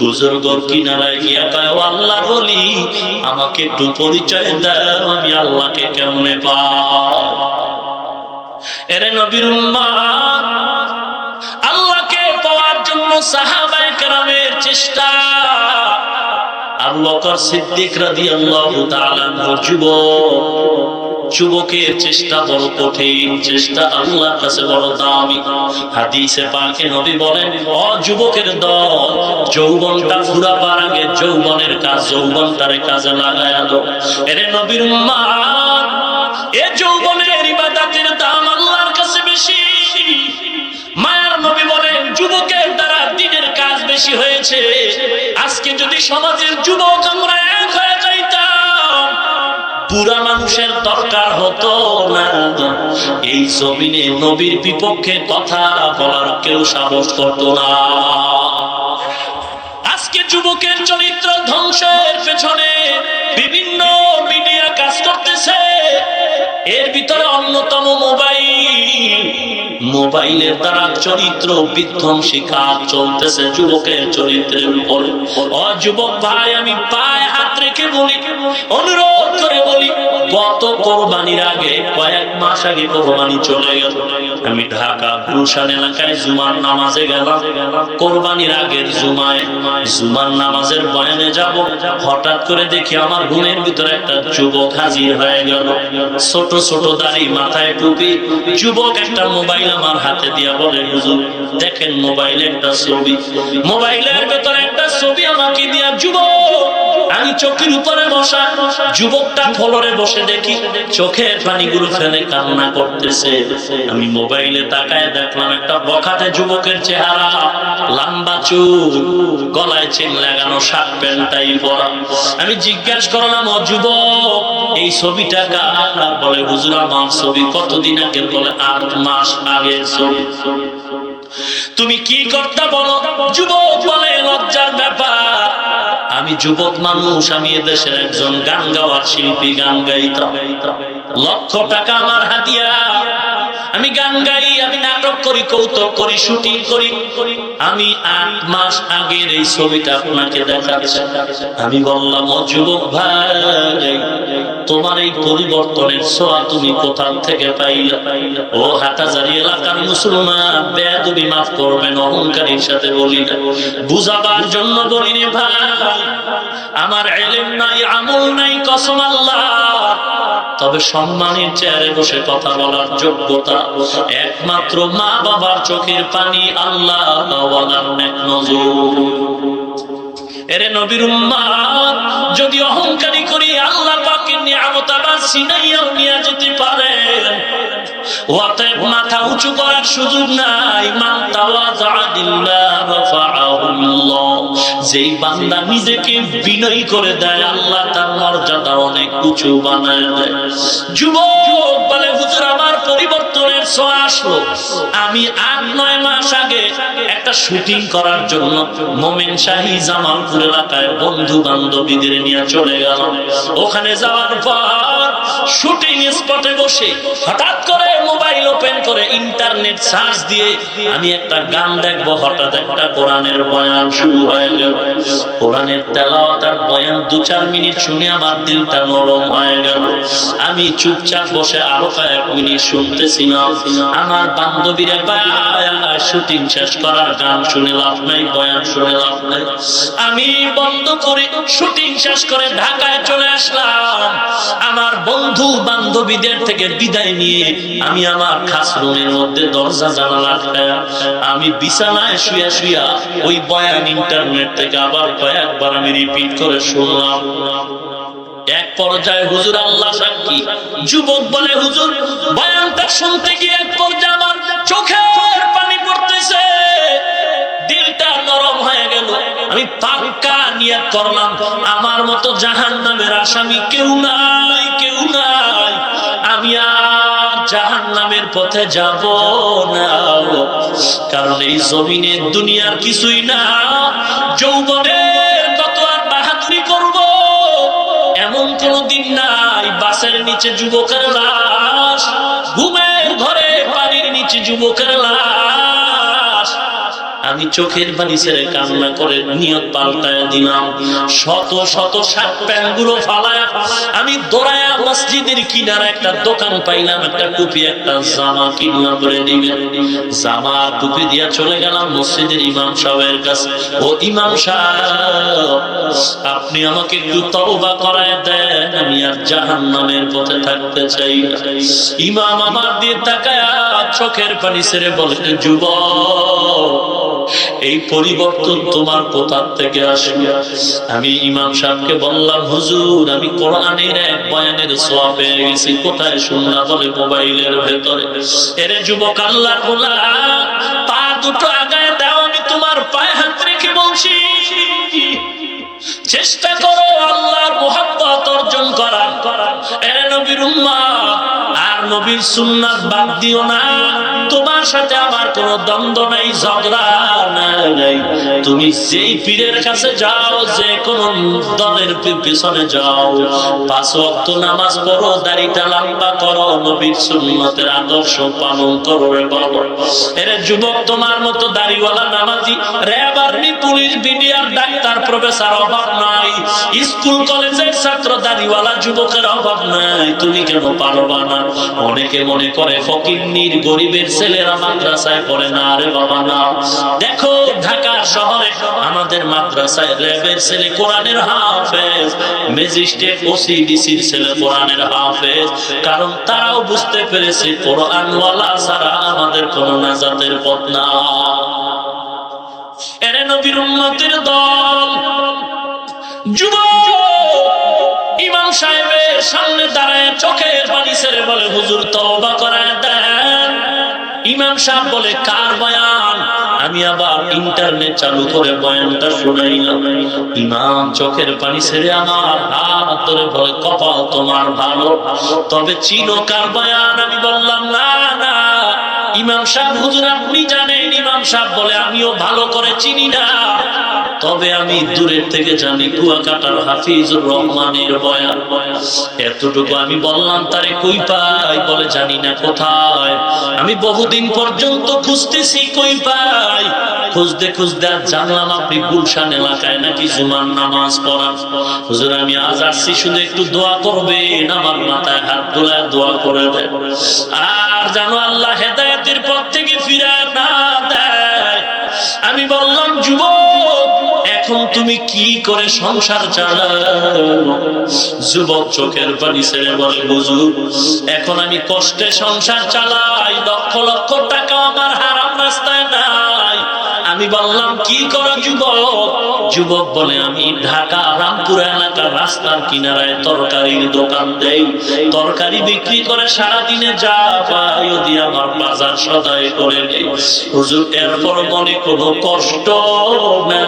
বুজুর্গ কিনারায় গিয়া কয়, ও আল্লাহর ওলি, আমাকে একটু পরিচয় দাও, আমি আল্লাহকে কেমনে পাই? এরে নবীর উম্মত, আল্লাহকে পাওয়ার জন্য সাহাবায়ে কেরামের চেষ্টা। আবু বকর সিদ্দিক রাদিয়াল্লাহু তাআলা যুবকের চেষ্টা বড় কঠিন, চেষ্টা আল্লাহর কাছে বড় দামি। হাদিসে পাকে নবী বলেন, ও যুবকের দল, যৌবনটা ফুরাবার আগে যৌবনের কাজ, যৌবনটারে কাজে লাগায়া দাও। এরে নবীর উম্মত, এ যৌবনের ইবাদতের দাম আল্লাহর কাছে বেশি। মায়ার নবী বলেন, যুবকের দ্বারা দিনের কাজ বেশি হয়েছে। আজকে যদি সমাজের যুবক আমরা এক হয়ে যাইতাম, পুরা মানুষের দরকার হতো না। এই জমিনে নবীর বিপক্ষে কথা বলার কেউ সাহস করতো না। আজকে যুবকের চরিত্র ধ্বংসের পেছনে বিভিন্ন মিডিয়া কাজ করতেছে। এর ভিতরে অন্যতম মোবাইলের দ্বারা চরিত্র বিধ্বংসী কাজ চলতেছে যুবকের চরিত্রের উপরে। ও যুবক ভাই, আমি পায়ে হাত রেখে বলি, অনুরোধ করে বলি, গত কোরবানির আগে কয়েক মাস আগে কোরবানি চলে গেল। আমি ঢাকা গুলশান এলাকায় জুমার নামাজে গেলাম। কোরবানির আগের জুমার নামাজের বয়ানে যাব। হঠাৎ করে দেখি আমার ঘুমের ভিতরে একটা যুবক হাজির হয়ে গেল। ছোট ছোট দাড়ি, মাথায় টুপি যুবক একটা মোবাইল আমার হাতে দিয়া বলে, হুজুর দেখেন মোবাইলে একটা ছবি। মোবাইলের ভেতরে একটা ছবি আমাকে দিয়া, যুবক আমি চোখের উপরে বসা। যুবকটা ফ্লোরে বসে দেখি চোখের পানিগুলো ফেলে কান্না করতেছে। আমি মোবাইলে তাকায় দেখলাম একটা বখাটে যুবকের চেহারা, লম্বা চুল, গলায় চেন লাগানো, শার্ট প্যান্টটাই পরা। আমি জিজ্ঞাসা করলাম, ও যুবক, এই ছবিটা কার? বলে, হুজুর আমার ছবি। কতদিন আগে? বলে, 8 মাস আগের ছবি। তুমি কি করতে বলো? যুবক বলে, লজ্জার ব্যাপার, আমি যুবক মানুষ, আমি এদেশের একজন গান গাওয়ার শিল্পী, গান গাইতাম, লক্ষ টাকা আমার হাতিয়া, আমি গান গাই, আমি নাটক করি, কৌতুক করি, শুটিং করি। আমি 8 মাস আগের এই ছবিটা আপনাকে দেখাচ্ছি। আমি বললাম, ও যুবক ভাই, তোমার এই পরিবর্তনের ছোঁয়া তুমি কোথা থেকে পাইলা? ও হাটাজারি এলাকার মুসলমান, বেয়াদবি মাফ করবেন, অহংকারের সাথে বলি না, বুঝাবার জন্য বলি রে ভাই। আমার ইলম নাই, আমল নাই, কসম আল্লাহ। তবে সম্মানের চেয়ারে বসে কথা বলার যোগ্যতা একমাত্র মা বাবার চোখের পানি, আল্লাহ ওয়ালার নেক নজর। এরে নবীর উম্মত, যদি অহংকারী করি আল্লাহ পাকের নিয়ামত আবার ছিনাইয়াও নিয়ে যেতে পারে। অতএব মাথা উঁচু করার সুযোগ নাই। মান তাওয়াযা লিল্লাহি রাফাআহু সুবহানাল্লাহ। যেই বান্দা নিজেকে বিনয়ী করে দেয় আল্লাহ তার মর্যাদা অনেক উঁচু বানায় দেয়। যুবক বলে হুজুর আমার পরিবর্তনের ছোঁয়া আসলো। আমি ৮-৯ মাস আগে একটা শুটিং করার জন্য মোমেনশাহী জামালপুর এলাকায় বন্ধু বান্ধবীদের নিয়ে চলে গেল। ওখানে যাওয়ার পর শুটিং স্পটে বসে হঠাৎ করে মোবাইল ওপেন করে ইন্টারনেট সার্চ দিয়ে আমি একটা গান দেখবো। হঠাৎ একটা কোরআনের বয়ান শুরু হয়ে গেল। কোরআনের তেলাওয়াত আর বয়ান ২-৪ মিনিট শুনে আমার দিলটা নরম হয়ে গেল। আমি চুপচাপ বসে আরো কয়েক মিনিট শুনতেছি না। আমার বান্ধবীরা শুটিং শেষ করার গান শুনে লাভ নাই, বয়ান শুনে লাভ নাই। আমি বন্ধ করে শুটিং শেষ করে ঢাকায় চলে আসলাম। আমার বন্ধু বান্ধবীদের থেকে বিদায় নিয়ে আমি আমার খাস রুমের মধ্যে দরজা জানালা আটকায়া আমি বিছানায় শুয়া শুয়া ওই বয়ান ইন্টারনেট থেকে আবার কয়েকবার আমি রিপিট করে শুনলাম। এক পর্যায়ে হুজুর আল্লাহ সাক্ষী, যুবক বলে হুজুর বয়ানটা শুনতে গিয়ে এক পর্যায়ে আমার চোখের পানি পড়তেছে, দিলটা নরম হয়ে গেল। আমি পাক্কা নিয়ত করলাম আমার মতো জাহান্নামের আসামি কেউ নাই, কেউ নাই। আমি আর জাহান্নামের পথে যাব না, কারণ এই জমিনের দুনিয়ার কিছুই না। যৌবনের কত আর বাহাদুরি করব, এমন কোন দিন নাই বাসের নিচে যুবকের লাশ, ঘুমের ঘরে পানির নিচে যুবকের লাশ। আমি চোখের পানি ছেড়ে কান্না করে নিয়ত পাল্টায় দিলাম। শত শত শার্ট প্যান্ট গুলো ফালায়া আমি দৌড়ায়া মসজিদের কিনারে একটা দোকান পাইলাম, একটা টুপি একটা জামা কিনলাম করে দিবেন। জামা টুপি দিয়া চলে গেলাম মসজিদের ইমাম সাহেবের কাছে। ও ইমাম সাহেব, আপনি আমাকে একটু তওবা করায় দেন, আমি আর জাহান্নামের পথে থাকতে চাই না। ইমাম আমার দিয়ে তাকায়া চোখের পানি ছেড়ে বলে, যুবক এই পরিবর্তন তোমার কোথা থেকে আসবে? আমি ইমাম সাহেবকে বললাম, হুজুর আমি কোরআনের এক বয়ানের সওয়াব পেয়ে গেছি। কোথায় শুনলা? বলে মোবাইলের ভেতরে। এরে যুবক আল্লাহর গোলাম, পা দুটো আগায় দাও, আমি তোমার পায়ে হাত রেখে বলছি চেষ্টা করো আল্লাহর মুহাব্বত অর্জন করার। এরে নবীর উম্মত, আর নবীর সুন্নাত বাদ দিও না। তোমার সাথে আমার কোনো দ্বন্দ্ব নাই, ঝগড়া নাই। তুমি যেই পীরের কাছে যাও, যে কোন দলের পিছনে যাও, 5 ওয়াক্ত নামাজ পড়ো, দাড়িটা লম্বা করো, নবীর সুন্নতের আদর্শ পালন করো রে বাবা। এরে যুবক, তোমার মতো দাড়িওয়ালা নামাজি RAB, army, police, BDR, doctor, professor অভাব নাই। স্কুল কলেজের ছাত্র দাড়িওয়ালা যুবকের অভাব নাই। তুমি কেন পারবা না? অনেকে মনে করে ফকিন্নির গরিবের ছেলেরা মাদ্রাসায় পড়ে না। আরে বাবা না, দেখো ঢাকা শহরে আমাদের মাদ্রাসায় র্যাবের ছেলে কোরআনের হাফেজ, ম্যাজিস্ট্রেট, ওসি, ডিসির ছেলে কোরআনের হাফেজ। কারণ তারাও বুঝতে পেরেছে কোরআনওয়ালা ছাড়া আমাদের কোনো নাজাতের পথ না। এরে নবীর উম্মতের দল, যুবক ইমাম সাহেবের সামনে দাঁড়ায় চোখের পানি ছেড়ে বলে, হুজুর তওবা করায় দেন। ইমাম সাহেব বলে, কার বয়ান? আমি আবার ইন্টারনেট চালু করে বয়ানটা শুনাইলাম। ইমাম চোখের পানি ছেড়ে আমার হাত ধরে বলে, কপাল তোমার ভালো, তবে চিনো কার বয়ান? আমি বললাম, না না ইমাম সাহেব, হুজুর আপনি জানেন। ইমাম সাহেব বলে, আমিও ভালো করে চিনি না, তবে আমি দূরের থেকে জানি কুয়াকাটার হাফিজুর রহমানের বয়ান। এতটুকু আমি বললাম। তারে কই পাই? বলে জানি না কোথায়। আমি বহুদিন পর্যন্ত খুঁজতেছি, কই পাই। খুঁজতে খুঁজতে জানলাম আপনি গুলশান এলাকায় নাকি জুমার নামাজ পড়ান। হুজুর আমি আজ আসছি, শুধু একটু দোয়া করবেন। আমার মাথায় হাত দোলায় দোয়া করে দেন। আর জানো আল্লাহ হেদায়েতের পথ থেকে ফিরায় না দেয়। আমি বললাম, যুবক এখন তুমি কি করে সংসার চালাও? যুবক চোখের পানি ছেড়ে বলে, হুজুর এখন আমি কষ্টে সংসার চালাই, লক্ষ লক্ষ টাকা আমার হারাম রাস্তায় নাই। আমি বললাম কি করো যুবক? যুবক বলে আমি ঢাকা রামপুর এলাকার রাস্তার কিনারায় তরকারির দোকান দেই, তরকারি বিক্রি করে সারাদিনে যা পাই দিয়ে আমার বাজার সদাই করে নেই। হুজুর এরপর মনে কোনো কষ্ট না,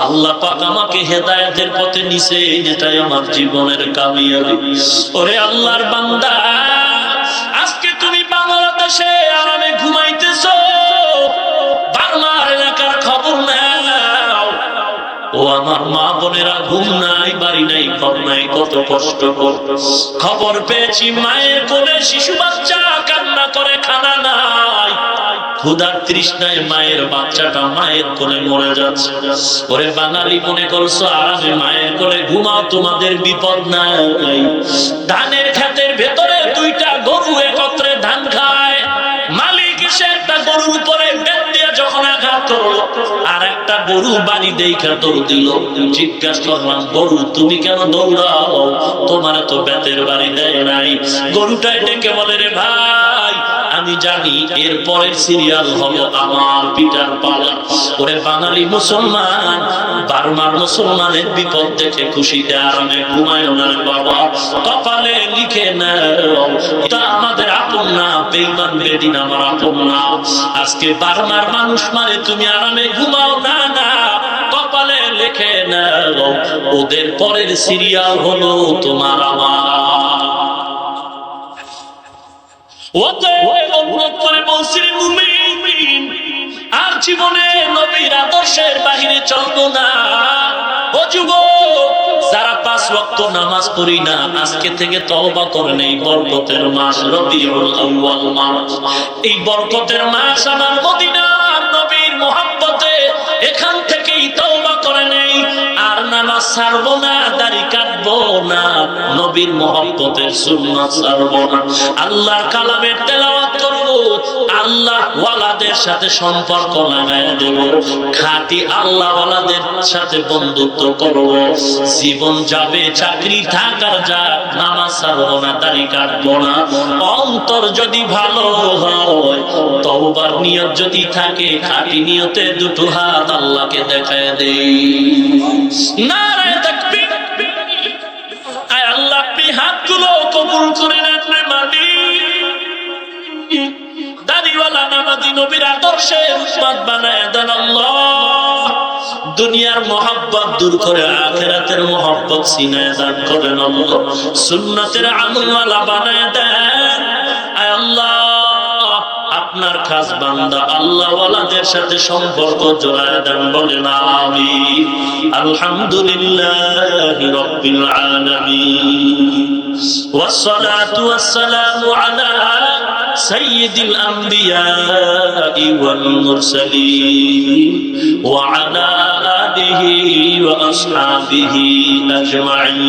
আল্লাহ পাক আমাকে হেদায়েতের পথে নিছে, এটাই আমার জীবনের কামিয়াবি। ওরে আল্লাহর বান্দা, আজকে তুমি বাংলাদেশে আরামে ঘুমাইতেছো, বার্মার এলাকার খবর নাও। ও আমার মা বোনেরা, ঘুম নাই, বাড়ি নাই, ঘর নাই, কত কষ্ট করতো। খবর পেয়েছি মায়ের কোলে শিশু বাচ্চা কান্না করে, খানা নাই, ক্ষুধার তৃষ্ণায় মায়ের বাচ্চাটা মায়ের কোলে মরে যাচ্ছে। ওরে বাঙালি, মনে করছো আরামে মায়ের কোলে ঘুমাও, তোমাদের বিপদ নাই। ধানের ক্ষেতের ভেতরে দুইটা গরু একত্রে ধান খায়, মালিক এসে একটা গরুর উপরে বেত দিয়ে যখন আঘাত করলো, আর একটা গরু বাড়ি দেখা দৌড় দিল। জিজ্ঞাসা করলাম, গরু তুমি কেন দৌড়াও? তোমার তো বেতের বাড়ি দেয় নাই। গরুটা ডেকে বলে, রে ভাই, আমি জানি এর পরের সিরিয়াল হলো আমার পিটার পালা। ওরে বাঙালি মুসলমান, বার্মার মুসলমানের বিপদ দেখে খুশিতে আরামে ঘুমায় না বাবা, কপালে লিখে নাও, এটা আমাদের আপন না, বেঈমান বেদিন আমার আপন না। আজকে বার্মার মানুষ মানে তুমি আরামে ঘুমাও না, না, কপালে লিখে নাও, ওদের পরের সিরিয়াল হলো তোমার আমার। আর জীবনে নবীর আদর্শের বাহিরে চলবো না। ও যুবক, যারা 5 ওয়াক্ত নামাজ পড়ি না, আজকে থেকে তওবা করেন। এই বরকতের মাস রবিউল আউয়াল মাস, এই বরকতের মাস আমার মদিনার নবীর মুহাব্বতে, এখান থেকেই তওবা করে নেই। আর নামাজ ছাড়বো না, দাড়ি কাটবো না, নবীর মুহাব্বতের সুন্নাত ছাড়বো না, আল্লাহর কালামের তেলাওয়াত করবো, আল্লাহ ওয়ালাদের সাথে সম্পর্ক লাগায় দেব, খাঁটি আল্লাহ ওয়ালাদের সাথে বন্ধুত্ব করব। জীবন যাবে, চাকরি থাকার যা, নামাজ ছাড়বো না, দাড়ি কাটবো না। অন্তর যদি ভালো হয়, তওবার নিয়ত যদি থাকে, খাঁটি নিয়তে দুটো হাত আল্লাহকে দেখায় দেই। নারে তাকবীর! আয় আল্লাহ, আপনি হাতগুলো কবুল করে নেন রে মালিক। দাড়িওয়ালা নামাজি নবীর আদর্শে উম্মত বানায় দেন আল্লাহ। দুনিয়ার মোহাব্বত দূর করে আখিরাতের মোহাব্বত সিনায় দান করেন আল্লাহ। সুন্নাতের আমলওয়ালা বানায় দেন। আয় আল্লাহ, আপনার খাস বান্দা আল্লাহ ওয়ালাদের সাথে সম্পর্ক জোড়ায় দেন, বলেন আমিন। আলহামদুলিল্লাহি রাব্বিল আলামিন, ওয়াসসালাতু ওয়াসসালামু আলা সাইয়্যিদিল আমবিয়াই ওয়াল মুরসালিন ওয়া আলা আলিহি ওয়া আসহাবিহি আজমাইন।